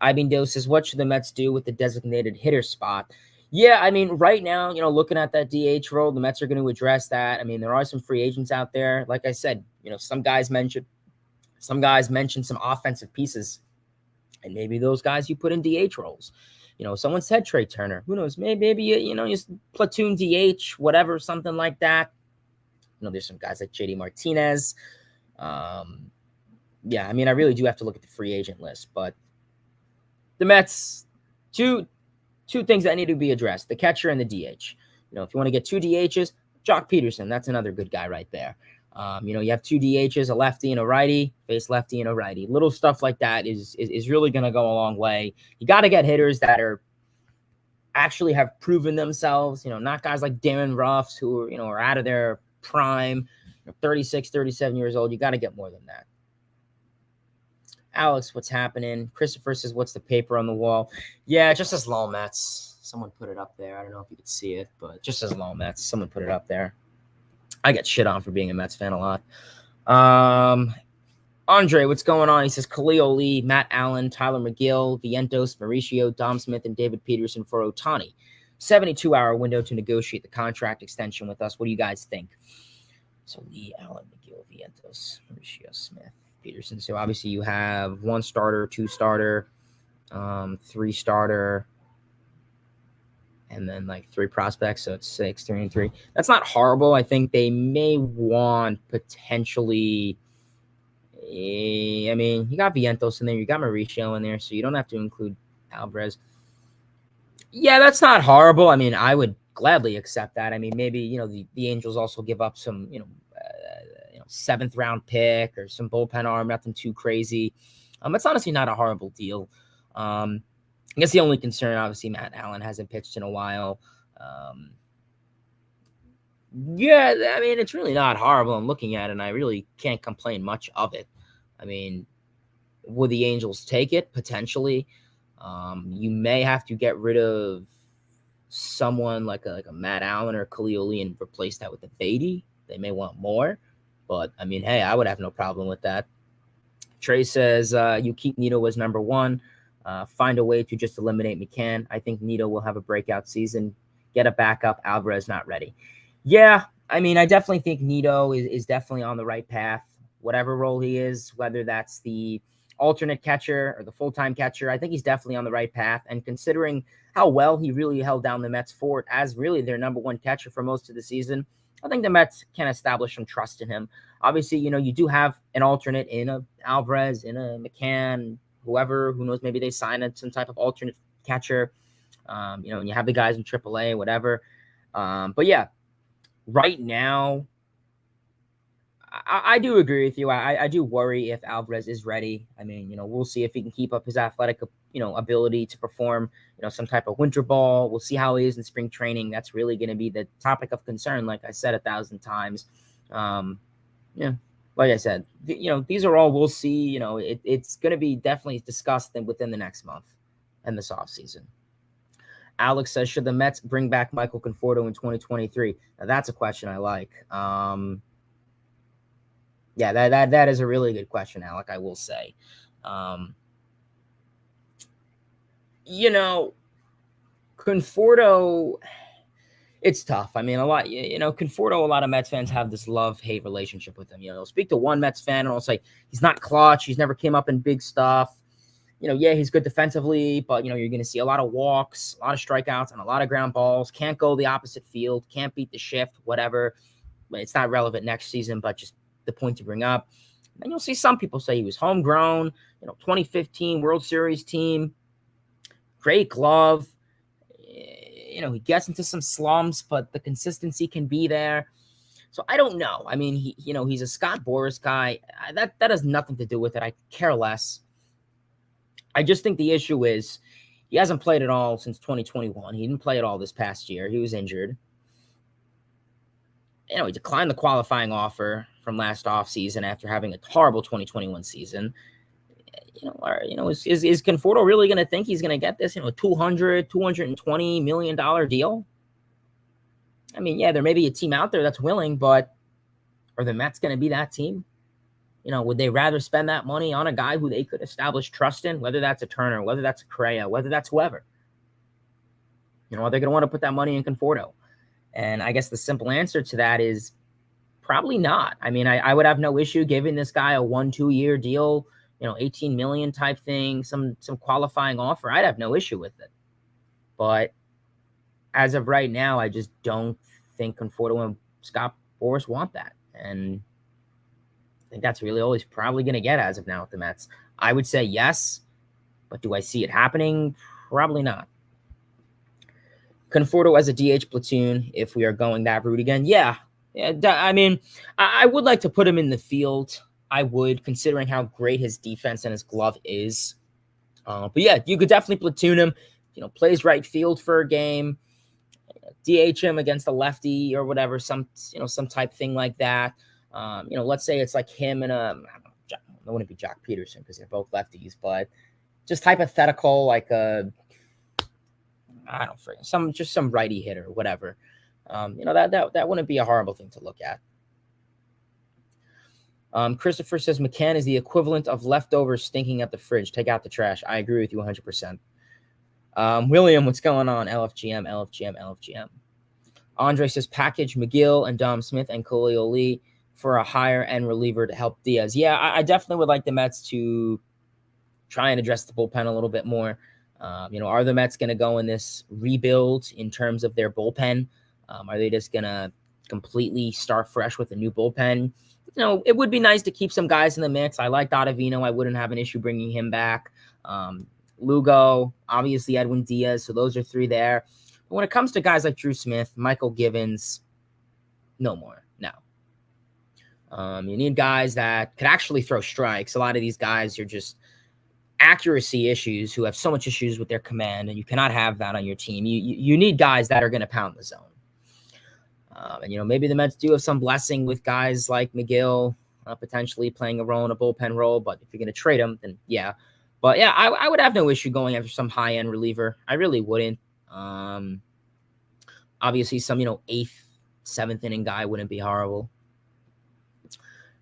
Ibindos says, what should the Mets do with the designated hitter spot? Yeah, I mean, right now, looking at that DH role, the Mets are going to address that. I mean, there are some free agents out there. Like I said, some guys mentioned some offensive pieces. And maybe those guys you put in DH roles. Someone said Trey Turner. Who knows? Maybe you platoon DH, whatever, something like that. There's some guys like JD Martinez. Yeah, I mean, I really do have to look at the free agent list. But the Mets, two things that need to be addressed, the catcher and the DH. If you want to get 2 DHs, Jock Peterson, that's another good guy right there. You have 2 DHs, a lefty and a righty, face lefty and a righty. Little stuff like that is really going to go a long way. You got to get hitters that are actually have proven themselves, not guys like Darren Ruffs who are out of their prime, 36, 37 years old. You got to get more than that. Alex, what's happening? Christopher says, what's the paper on the wall? Yeah, just as long Mets. Someone put it up there. I don't know if you could see it, but just as long Mets. Someone put it up there. I get shit on for being a Mets fan a lot. Andre, what's going on? He says Khalil Lee, Matt Allen, Tyler McGill, Vientos, Mauricio, Dom Smith, and David Peterson for Ohtani. 72-hour window to negotiate the contract extension with us. What do you guys think? So Lee, Allen, McGill, Vientos, Mauricio, Smith, Peterson. So obviously you have 1 starter, 2 starter, 3 starter, and then 3 prospects, so it's 6, 3, and 3. That's not horrible. I think they may want potentially. I mean, you got Vientos in there, you got Mauricio in there, so you don't have to include Alvarez. Yeah, that's not horrible. I mean, I would gladly accept that. I mean, maybe the Angels also give up some 7th round pick or some bullpen arm, nothing too crazy. It's honestly not a horrible deal. I guess the only concern, obviously, Matt Allen hasn't pitched in a while. Yeah, I mean, it's really not horrible. I'm looking at it, and I really can't complain much of it. I mean, would the Angels take it? Potentially. You may have to get rid of someone like a Matt Allen or Kalioli and replace that with a Beatty. They may want more. But, I mean, hey, I would have no problem with that. Trey says, you keep Nito as number one. Find a way to just eliminate McCann. I think Nito will have a breakout season. Get a backup. Alvarez not ready. Yeah, I mean, I definitely think Nito is definitely on the right path. Whatever role he is, whether that's the alternate catcher or the full-time catcher, I think he's definitely on the right path. And considering how well he really held down the Mets fort as really their number one catcher for most of the season, I think the Mets can establish some trust in him. Obviously, you do have an alternate in a Alvarez, in a McCann, whoever, who knows, maybe they sign some type of alternate catcher, and you have the guys in AAA, whatever. But yeah, right now, I do agree with you. I do worry if Alvarez is ready. I mean, we'll see if he can keep up his athletic, ability to perform, some type of winter ball. We'll see how he is in spring training. That's really going to be the topic of concern, like I said 1,000 times. Yeah, like I said, these are all we'll see. It's going to be definitely discussed within the next month and this offseason. Alex says, should the Mets bring back Michael Conforto in 2023? Now, that's a question I like. Yeah, that is a really good question, Alec, I will say. Conforto, it's tough. I mean, Conforto, a lot of Mets fans have this love-hate relationship with him. They'll speak to one Mets fan and they'll say, he's not clutch. He's never came up in big stuff. Yeah, he's good defensively, but, you're going to see a lot of walks, a lot of strikeouts, and a lot of ground balls. Can't go the opposite field. Can't beat the shift, whatever. It's not relevant next season, but just the point to bring up. And you'll see some people say he was homegrown, 2015 World Series team, great glove. He gets into some slumps, but the consistency can be there. So I don't know. I mean, he's a Scott Boras guy. That has nothing to do with it. I care less. I just think the issue is he hasn't played at all since 2021. He didn't play at all this past year. He was injured. He declined the qualifying offer from last offseason after having a horrible 2021 season. Is Conforto really going to think he's going to get this, $220 million deal? I mean, yeah, there may be a team out there that's willing, but are the Mets going to be that team? Would they rather spend that money on a guy who they could establish trust in, whether that's a Turner, whether that's a Correa, whether that's whoever? Are they going to want to put that money in Conforto? And I guess the simple answer to that is probably not. I mean, I would have no issue giving this guy a 1-2 year deal, $18 million type thing, some qualifying offer. I'd have no issue with it. But as of right now, I just don't think Conforto and Scott Boras want that. And I think that's really all he's probably going to get as of now with the Mets. I would say yes, but do I see it happening? Probably not. Conforto as a DH platoon, if we are going that route again. Yeah, I mean, I would like to put him in the field. I would, considering how great his defense and his glove is. But yeah, you could definitely platoon him. Plays right field for a game. DH him against a lefty or whatever, some type thing like that. Let's say it's like him and it wouldn't be Jock Peterson because they're both lefties, but just hypothetical, like some righty hitter or whatever. That wouldn't be a horrible thing to look at. Christopher says McCann is the equivalent of leftovers stinking at the fridge. Take out the trash. I agree with you 100%. William, what's going on? LFGM. Andre says package McGill and Dom Smith and Kalioli for a higher end reliever to help Diaz. Yeah, I definitely would like the Mets to try and address the bullpen a little bit more. Are the Mets going to go in this rebuild in terms of their bullpen? Are they just going to completely start fresh with a new bullpen? It would be nice to keep some guys in the mix. I like Ottavino. I wouldn't have an issue bringing him back. Lugo, obviously Edwin Diaz. So those are three there. But when it comes to guys like Drew Smith, Michael Givens, no more. No. You need guys that could actually throw strikes. A lot of these guys are just accuracy issues, who have so much issues with their command, and you cannot have that on your team. You need guys that are going to pound the zone. And maybe the Mets do have some blessing with guys like McGill potentially playing a role in a bullpen role. But if you're going to trade him, then yeah. But yeah, I would have no issue going after some high-end reliever. I really wouldn't. Obviously, some 8th, 7th inning guy wouldn't be horrible.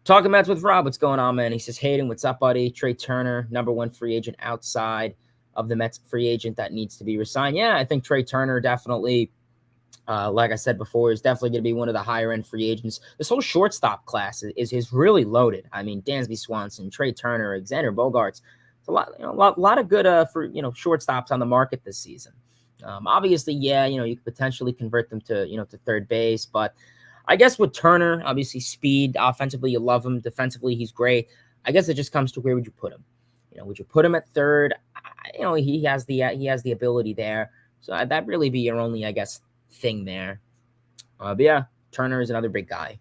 Talking Mets with Rob, what's going on, man? He says, Hayden, what's up, buddy? Trey Turner, #1 free agent outside of the Mets free agent that needs to be resigned. Yeah, I think Trey Turner definitely, like I said before, is definitely going to be one of the higher-end free agents. This whole shortstop class is really loaded. I mean, Dansby Swanson, Trey Turner, Alexander Bogaerts. It's a lot of good for shortstops on the market this season. Obviously, yeah, you could potentially convert them to to third base, but I guess with Turner, obviously speed, offensively you love him, defensively he's great. I guess it just comes to where would you put him? Would you put him at third? He has the ability there, so that'd really be your only, I guess, thing there. But yeah, Turner is another big guy.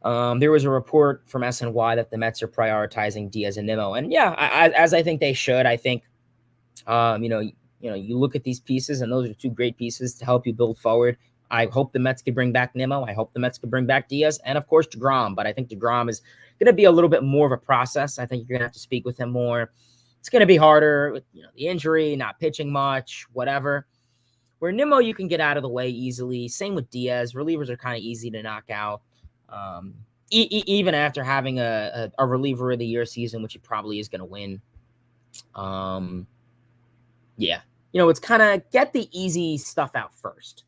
There was a report from SNY that the Mets are prioritizing Diaz and Nimmo, and yeah, as I think they should. I think, you look at these pieces, and those are 2 great pieces to help you build forward. I hope the Mets could bring back Nimmo. I hope the Mets could bring back Diaz, and of course DeGrom. But I think DeGrom is going to be a little bit more of a process. I think you're going to have to speak with him more. It's going to be harder with the injury, not pitching much, whatever. Where Nimmo, you can get out of the way easily. Same with Diaz. Relievers are kind of easy to knock out. Even after having a reliever of the year season, which he probably is going to win. Yeah. It's kind of get the easy stuff out first.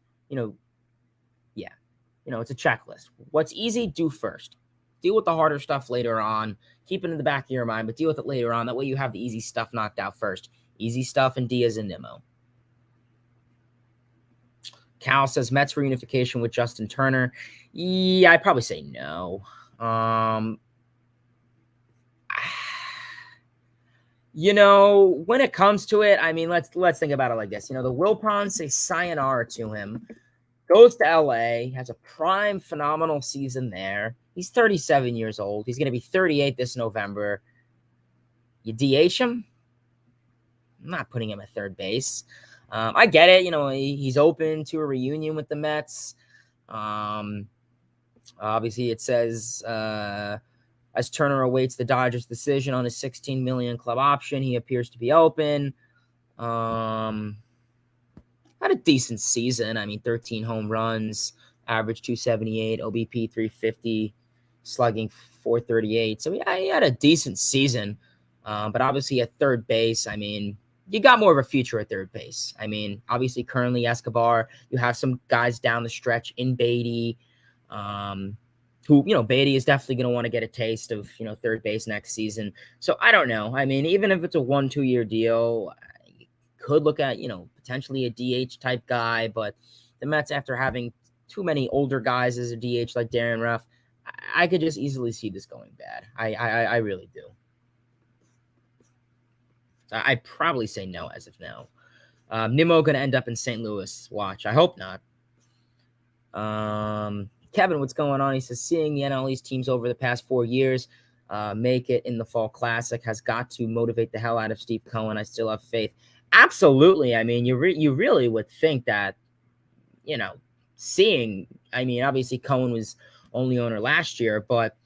It's a checklist. What's easy, do first. Deal with the harder stuff later on. Keep it in the back of your mind, but deal with it later on. That way you have the easy stuff knocked out first. Easy stuff and Diaz and Nimmo. Cal says Mets reunification with Justin Turner. Yeah, I'd probably say no. When it comes to it, I mean, let's think about it like this. The Wilpons say sayonara to him, goes to LA, has a prime, phenomenal season there. He's 37 years old. He's going to be 38 this November. You DH him? I'm not putting him at third base. I get it. He's open to a reunion with the Mets. Obviously, it says as Turner awaits the Dodgers' decision on his $16 million club option, he appears to be open. Had a decent season. I mean, 13 home runs, average 278, OBP 350, slugging 438. So yeah, he had a decent season. But obviously at third base, I mean, you got more of a future at third base. I mean, obviously currently Escobar, you have some guys down the stretch in Beatty, who, Beatty is definitely going to want to get a taste of, third base next season. So I don't know. I mean, even if it's a 1-2 year deal, you could look at, potentially a DH type guy, but the Mets, after having too many older guys as a DH like Darren Ruff, I could just easily see this going bad. I really do. I'd probably say no as of now. Nimmo going to end up in St. Louis. Watch. I hope not. Kevin, what's going on? He says, seeing the NL East teams over the past 4 years make it in the Fall Classic has got to motivate the hell out of Steve Cohen. I still have faith. Absolutely. I mean, you really would think that, seeing, I mean, obviously Cohen was only owner last year, but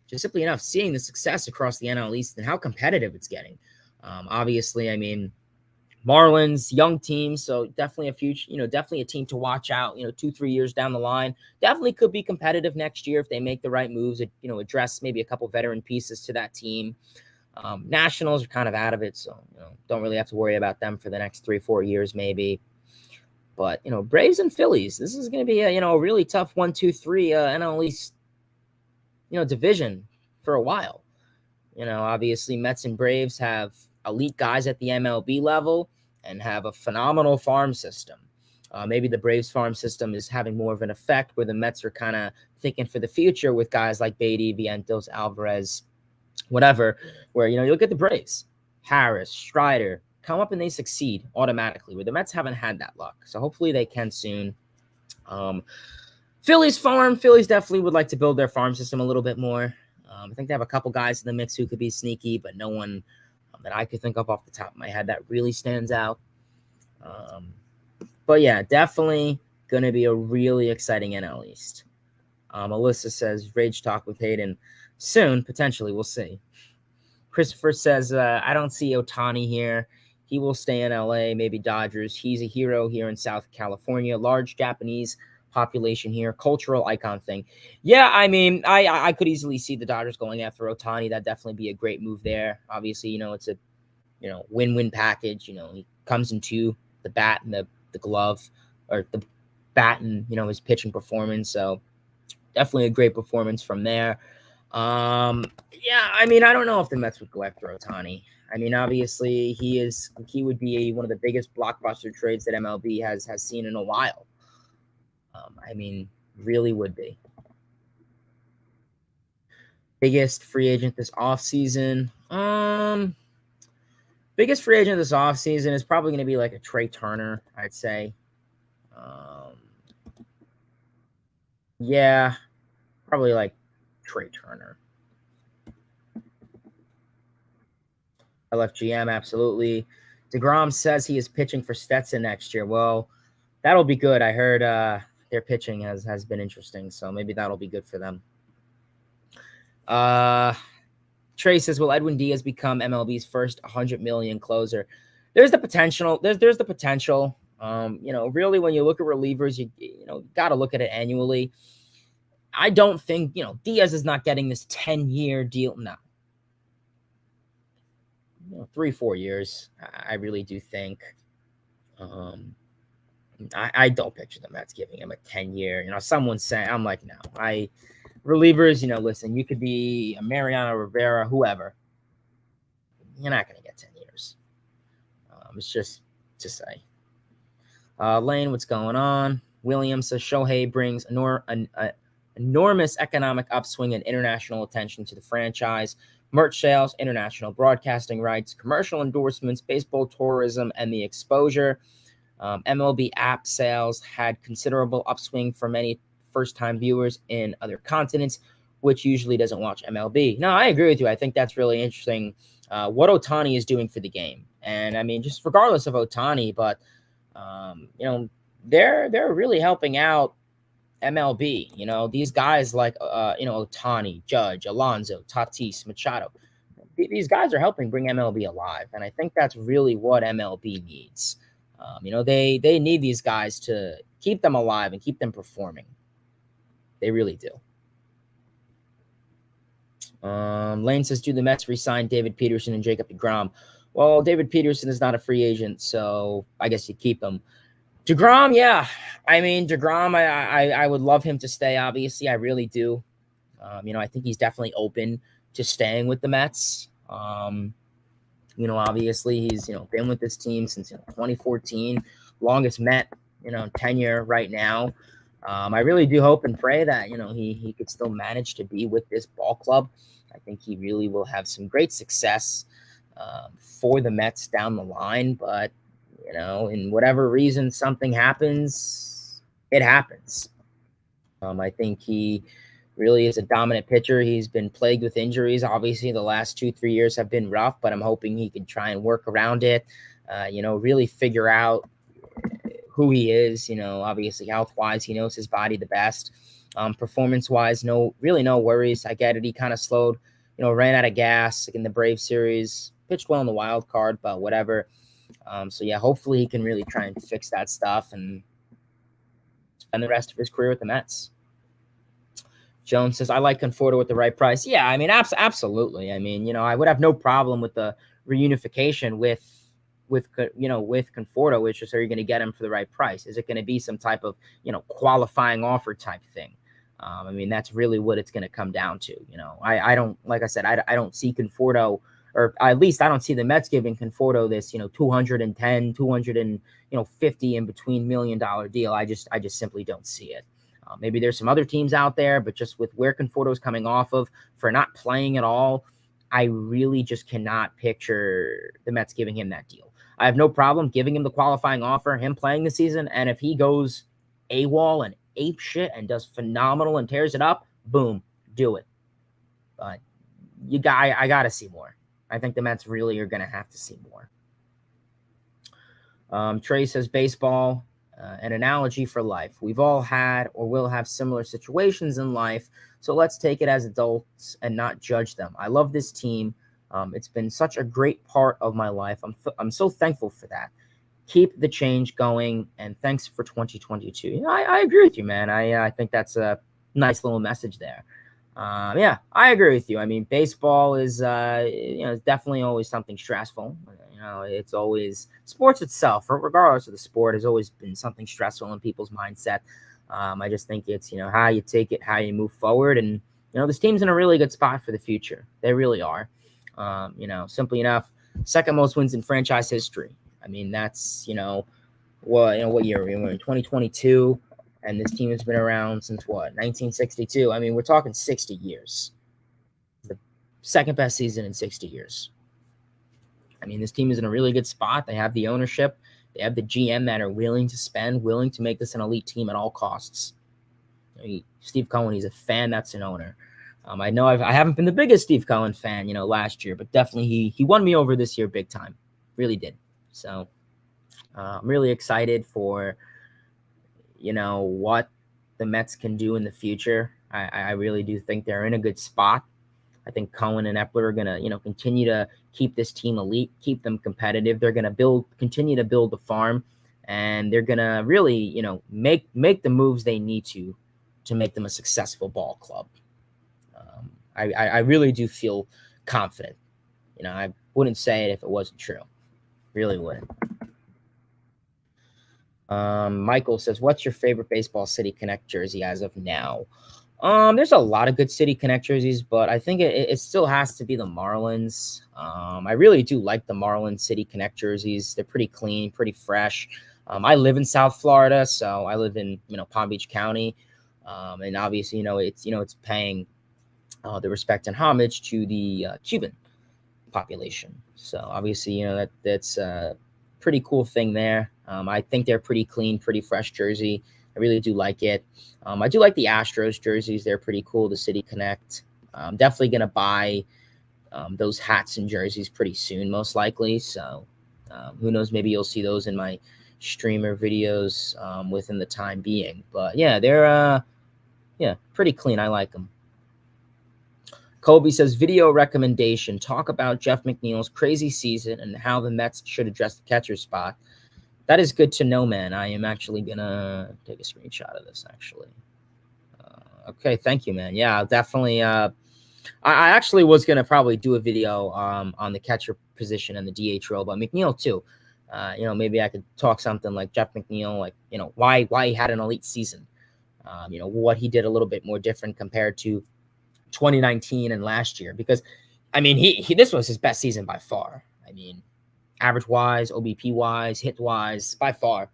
just simply enough, seeing the success across the NL East and how competitive it's getting. Obviously, I mean, Marlins, young team, so definitely a future, definitely a team to watch out, 2-3 years down the line. Definitely could be competitive next year if they make the right moves, address maybe a couple veteran pieces to that team. Nationals are kind of out of it, so, don't really have to worry about them for the next 3-4 years maybe. But, Braves and Phillies, this is going to be a really tough 1-2-3 NL East, division for a while. Obviously Mets and Braves have elite guys at the MLB level and have a phenomenal farm system. Maybe the Braves farm system is having more of an effect where the Mets are kind of thinking for the future with guys like Beatty, Vientos, Alvarez, whatever, where, you look at the Braves, Harris, Strider, come up and they succeed automatically, where the Mets haven't had that luck. So hopefully they can soon. Phillies definitely would like to build their farm system a little bit more. I think they have a couple guys in the mix who could be sneaky, but no one that I could think of off the top of my head that really stands out. But yeah, definitely going to be a really exciting NL East. Alyssa says, Rage Talk with Hayden soon, potentially. We'll see. Christopher says, I don't see Ohtani here. He will stay in LA, maybe Dodgers. He's a hero here in South California. Large Japanese population here. Cultural icon thing. Yeah, I mean, I could easily see the Dodgers going after Ohtani. That'd definitely be a great move there. Obviously, it's a win-win package. He comes into the bat and the glove, or the bat and his pitching performance. So definitely a great performance from there. Yeah, I mean, I don't know if the Mets would go after Ohtani. I mean, obviously he would be one of the biggest blockbuster trades that MLB has seen in a while. I mean, really would be. Biggest free agent this offseason. Biggest free agent this offseason is probably going to be like a Trey Turner, I'd say. Yeah, probably like Trey Turner. LFGM, absolutely. DeGrom says he is pitching for Stetson next year. Well, that'll be good. I heard their pitching has been interesting, so maybe that'll be good for them. Trey says, will Edwin Diaz become MLB's first 100 million closer? There's the potential. There's the potential. Really, when you look at relievers, you got to look at it annually. I don't think, Diaz is not getting this 10-year deal. No. 3-4 years, I really do think. I don't picture the Mets giving him a 10-year. Someone's saying, I'm like, no. Relievers, listen, you could be a Mariano Rivera, whoever. You're not going to get 10 years. It's just to say. Lane, what's going on? Williams says Shohei brings an enormous economic upswing and international attention to the franchise. Merch sales, international broadcasting rights, commercial endorsements, baseball tourism, and the exposure. MLB app sales had considerable upswing for many first-time viewers in other continents, which usually doesn't watch MLB. No, I agree with you. I think that's really interesting what Ohtani is doing for the game. And, I mean, just regardless of Ohtani, but, they're really helping out MLB. These guys like, Ohtani, Judge, Alonso, Tatis, Machado. These guys are helping bring MLB alive, and I think that's really what MLB needs. They need these guys to keep them alive and keep them performing. They really do. Lane says, do the Mets re-sign David Peterson and Jacob deGrom? Well, David Peterson is not a free agent, so I guess you keep him. DeGrom, yeah. I mean, DeGrom, I would love him to stay, obviously. I really do. I think he's definitely open to staying with the Mets. Obviously he's, been with this team since 2014, longest Met, tenure right now. I really do hope and pray that, he could still manage to be with this ball club. I think he really will have some great success for the Mets down the line, but in whatever reason something happens, it happens. I think he really is a dominant pitcher. He's been plagued with injuries. Obviously, the last 2-3 years have been rough, but I'm hoping he can try and work around it, really figure out who he is. Obviously, health-wise, he knows his body the best. Performance-wise, no worries. I get it. He kind of slowed, ran out of gas in the Brave series, pitched well in the wild card, but whatever. So, yeah, hopefully he can really try and fix that stuff and spend the rest of his career with the Mets. Jones says, I like Conforto at the right price. Yeah, I mean, absolutely. I mean, I would have no problem with the reunification with Conforto. It's just, are you going to get him for the right price? Is it going to be some type of, qualifying offer type thing? I mean, that's really what it's going to come down to. I don't, like I said, I don't see Conforto, or at least I don't see the Mets giving Conforto this, 210, 250 in between $1 million deal. I just simply don't see it. Maybe there's some other teams out there, but just with where Conforto's coming off of for not playing at all, I really just cannot picture the Mets giving him that deal. I have no problem giving him the qualifying offer, him playing the season, and if he goes AWOL and ape shit and does phenomenal and tears it up, boom, do it. But I got to see more. I think the Mets really are going to have to see more. Trey says baseball, an analogy for life. We've all had or will have similar situations in life, so let's take it as adults and not judge them. I love this team. It's been such a great part of my life. I'm so thankful for that. Keep the change going, and thanks for 2022. I agree with you, man. I think that's a nice little message there. Yeah, I agree with you. I mean, baseball is, it's definitely always something stressful. It's always sports itself, regardless of the sport, has always been something stressful in people's mindset. I just think it's, how you take it, how you move forward. And, this team's in a really good spot for the future. They really are. Simply enough, second most wins in franchise history. I mean, that's, what year we were in 2022. And this team has been around since 1962. I mean, we're talking 60 years. The second best season in 60 years. I mean, this team is in a really good spot. They have the ownership. They have the GM that are willing to spend, willing to make this an elite team at all costs. Steve Cohen, he's a fan that's an owner. I know I haven't been the biggest Steve Cohen fan, last year, but definitely he won me over this year big time. Really did. So I'm really excited for what the Mets can do in the future. I really do think they're in a good spot. I think Cohen and Eppler are going to, continue to keep this team elite, keep them competitive. They're going to continue to build the farm, and they're going to really, make the moves they need to make them a successful ball club. I really do feel confident. I wouldn't say it if it wasn't true. Really wouldn't. Michael says, what's your favorite Baseball City Connect jersey as of now? There's a lot of good City Connect jerseys, but I think it still has to be the Marlins. I really do like the Marlins City Connect jerseys. They're pretty clean, pretty fresh. I live in South Florida, so I live in, Palm Beach County. And obviously, it's paying the respect and homage to the Cuban population. So obviously, that's a pretty cool thing there. I think they're pretty clean, pretty fresh jersey. I really do like it. I do like the Astros jerseys. They're pretty cool, the City Connect. I'm definitely going to buy those hats and jerseys pretty soon, most likely. So who knows, maybe you'll see those in my streamer videos within the time being. But yeah, they're pretty clean. I like them. Kobe says, video recommendation. Talk about Jeff McNeil's crazy season and how the Mets should address the catcher spot. That is good to know, man. I am actually going to take a screenshot of this, actually. Okay, thank you, man. Yeah, I'll definitely. I actually was going to probably do a video on the catcher position and the DH role, but McNeil, too. Maybe I could talk something like Jeff McNeil, like, why he had an elite season. What he did a little bit more different compared to 2019 and last year, because I mean he this was his best season by far. I mean, average wise, OBP wise, hit wise, by far.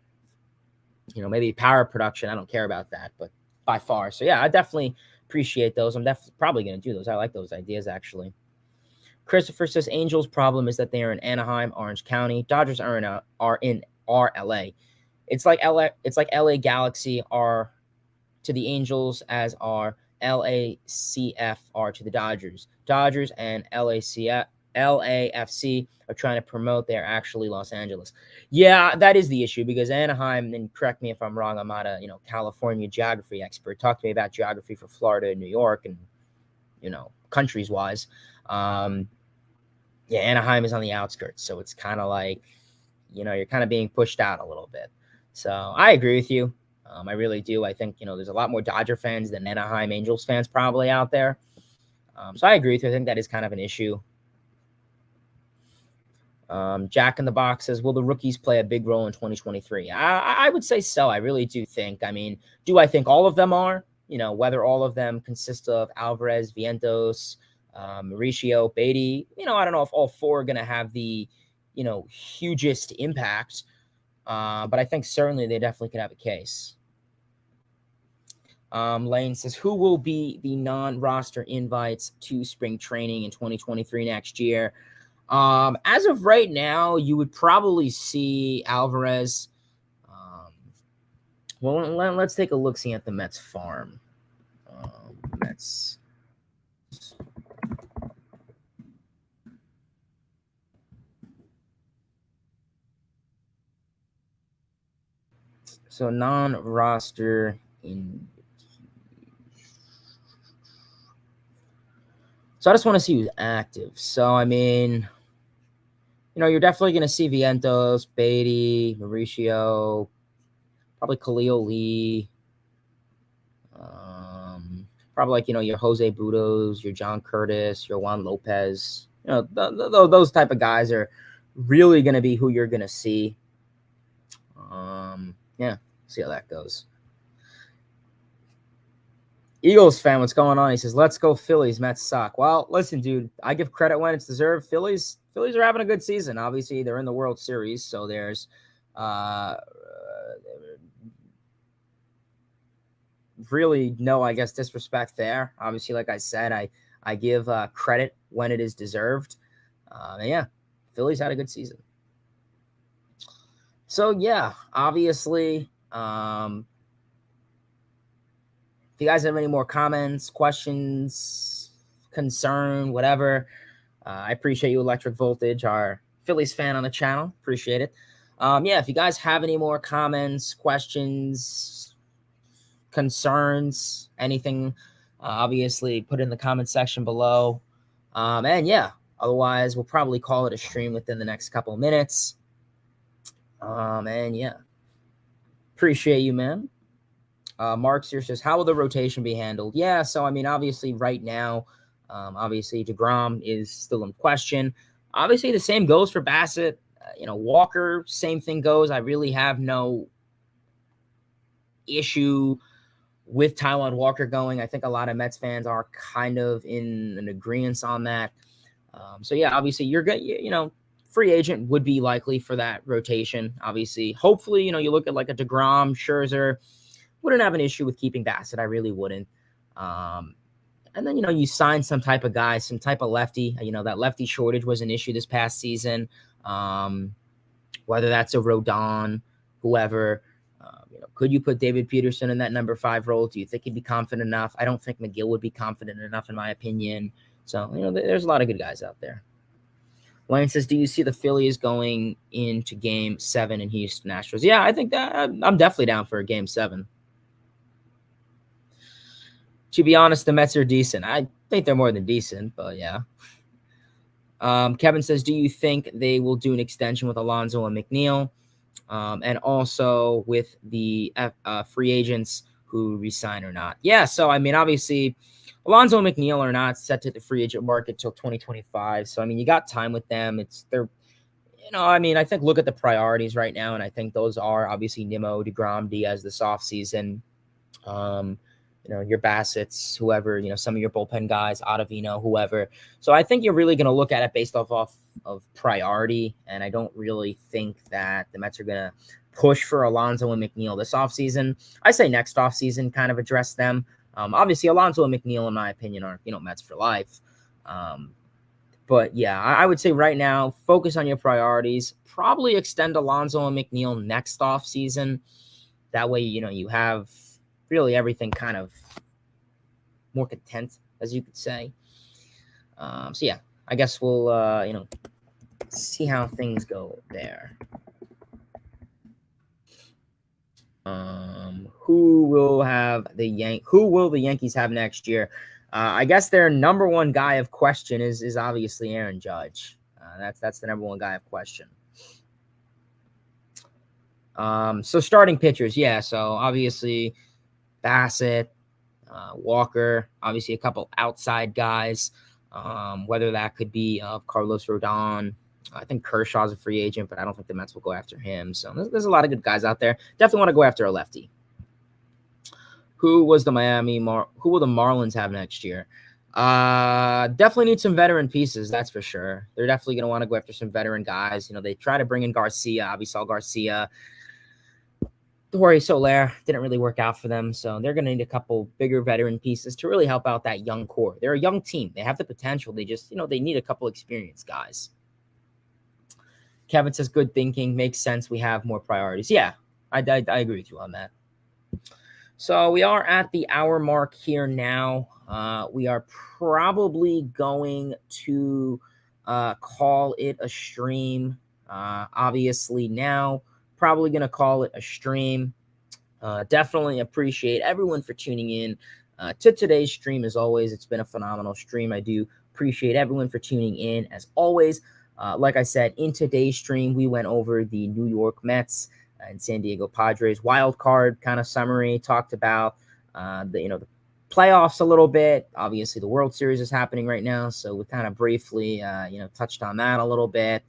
Maybe power production, I don't care about that, but by far. So yeah, I definitely appreciate those. I'm definitely probably going to do those. I like those ideas, actually. Christopher says Angels' problem is that they are in Anaheim, Orange County. Dodgers are in RLA. It's like LA Galaxy are to the Angels as are LACF are to the Dodgers. Dodgers and LAFC are trying to promote they're actually Los Angeles. Yeah, that is the issue, because Anaheim, and correct me if I'm wrong, I'm not a California geography expert. Talk to me about geography for Florida and New York and countries wise. Anaheim is on the outskirts, so it's kind of like you're kind of being pushed out a little bit. So I agree with you. I really do. I think, there's a lot more Dodger fans than Anaheim Angels fans probably out there. So I agree with you. I think that is kind of an issue. Jack in the Box says, will the rookies play a big role in 2023? I would say so. I really do think. I mean, do I think all of them are? Whether all of them consist of Alvarez, Vientos, Mauricio, Beatty, I don't know if all four are going to have the, hugest impact. But I think certainly they definitely could have a case. Lane says, who will be the non-roster invites to spring training in 2023 next year? As of right now, you would probably see Alvarez. Let's take a look-see at the Mets farm. Mets So non-roster in. So I just want to see who's active. So, I mean, you're definitely going to see Vientos, Beatty, Mauricio, probably Khalil Lee. Probably like, your Jose Budos, your John Curtis, your Juan Lopez. Those type of guys are really going to be who you're going to see. Yeah, see how that goes. Eagles fan, what's going on? He says, let's go Phillies. Mets suck. Well, listen, dude, I give credit when it's deserved. Phillies are having a good season. Obviously, they're in the World Series, so there's really no, I guess, disrespect there. Obviously, like I said, I give credit when it is deserved. And yeah, Phillies had a good season. So yeah, obviously, if you guys have any more comments, questions, concern, whatever, I appreciate you, Electric Voltage, our Phillies fan on the channel. Appreciate it. Yeah, if you guys have any more comments, questions, concerns, anything, obviously put it in the comment section below. And yeah, otherwise, we'll probably call it a stream within the next couple of minutes. And yeah, appreciate you, man. Mark here says, how will the rotation be handled? Yeah, so I mean, obviously right now, obviously DeGrom is still in question. Obviously the same goes for Bassett. Walker, same thing goes. I really have no issue with Taijuan Walker going. I think a lot of Mets fans are kind of in an agreement on that. So yeah, obviously you're good. Free agent would be likely for that rotation. Obviously, hopefully, you look at like a DeGrom, Scherzer. Wouldn't have an issue with keeping Bassett. I really wouldn't. And then, you sign some type of guy, some type of lefty. That lefty shortage was an issue this past season. Whether that's a Rodon, whoever. Could you put David Peterson in that number 5 role? Do you think he'd be confident enough? I don't think McGill would be confident enough, in my opinion. So, there's a lot of good guys out there. Wayne says, do you see the Phillies going into Game 7 in Houston Astros? Yeah, I think that I'm definitely down for a Game 7. To be honest, the Mets are decent. I think they're more than decent, but yeah. Kevin says, do you think they will do an extension with Alonso and McNeil? And also with the free agents who resign or not? Yeah, so, I mean, obviously, Alonso and McNeil are not set to the free agent market till 2025. So, I mean, you got time with them. I think look at the priorities right now, and I think those are obviously Nimmo, DeGrom, Diaz this offseason. Your Bassett's, whoever, some of your bullpen guys, Ottavino, whoever. So I think you're really going to look at it based off of priority, and I don't really think that the Mets are going to push for Alonso and McNeil this offseason. I say next offseason kind of address them. Obviously, Alonso and McNeil, in my opinion, are, Mets for life. But yeah, I would say right now, focus on your priorities. Probably extend Alonso and McNeil next offseason. That way, you have really everything kind of more content, as you could say. So yeah, I guess we'll see how things go there. Who will the Yankees have next year? I guess their number one guy of question is obviously Aaron Judge. That's the number one guy of question. So starting pitchers, yeah. So obviously Bassett, Walker, obviously a couple outside guys. Whether that could be Carlos Rodon. I think Kershaw's a free agent, but I don't think the Mets will go after him. So there's a lot of good guys out there. Definitely want to go after a lefty. Who will the Marlins have next year? Definitely need some veteran pieces, that's for sure. They're definitely going to want to go after some veteran guys. They try to bring in Garcia. Avisal Garcia. Jorge Soler didn't really work out for them, so they're going to need a couple bigger veteran pieces to really help out that young core. They're a young team. They have the potential. They just, they need a couple experienced guys. Kevin says, good thinking. Makes sense. We have more priorities. Yeah, I agree with you on that. So we are at the hour mark here now. We are probably going to call it a stream. Obviously now, probably going to call it a stream. Definitely appreciate everyone for tuning in to today's stream. As always, it's been a phenomenal stream. I do appreciate everyone for tuning in. As always, like I said, in today's stream, we went over the New York Mets and San Diego Padres wild card kind of summary. Talked about the playoffs a little bit. Obviously, the World Series is happening right now, so we kind of briefly touched on that a little bit.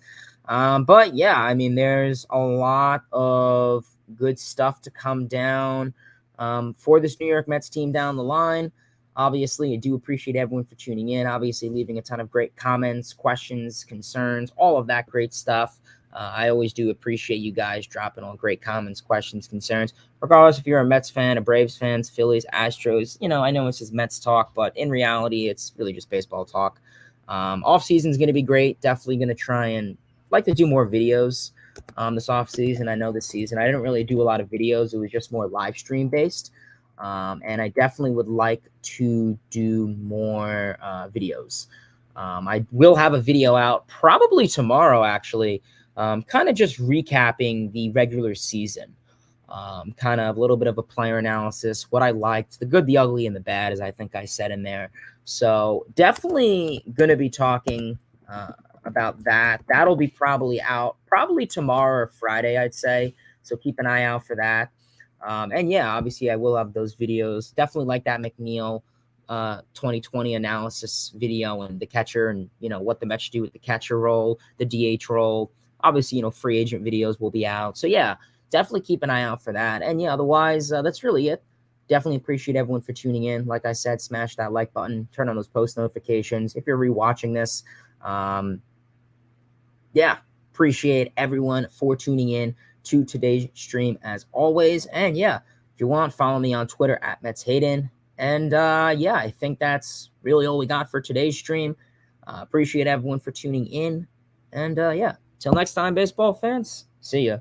But yeah, I mean, there's a lot of good stuff to come down for this New York Mets team down the line. Obviously, I do appreciate everyone for tuning in. Obviously, leaving a ton of great comments, questions, concerns, all of that great stuff. I always do appreciate you guys dropping all great comments, questions, concerns. Regardless if you're a Mets fan, a Braves fan, Phillies, Astros, I know it's just Mets talk, but in reality, it's really just baseball talk. Offseason is going to be great. Definitely going to try and like to do more videos this off season. I know this season I didn't really do a lot of videos. It was just more live stream based. And I definitely would like to do more videos. I will have a video out probably tomorrow, actually, kind of just recapping the regular season. Kind of a little bit of a player analysis, what I liked, the good, the ugly, and the bad, as I think I said in there. So definitely going to be talking about that. That'll be probably out probably tomorrow or Friday, I'd say. So keep an eye out for that. And yeah, obviously I will have those videos. Definitely like that McNeil 2020 analysis video and the catcher and, what the Mets should do with the catcher role, the DH role. Obviously, free agent videos will be out. So yeah, definitely keep an eye out for that. And yeah, otherwise, that's really it. Definitely appreciate everyone for tuning in. Like I said, smash that like button, turn on those post notifications. If you're rewatching this, yeah, appreciate everyone for tuning in to today's stream as always. And yeah, if you want, follow me on Twitter at Mets Hayden. And yeah, I think that's really all we got for today's stream. Appreciate everyone for tuning in. And yeah, till next time, baseball fans. See ya.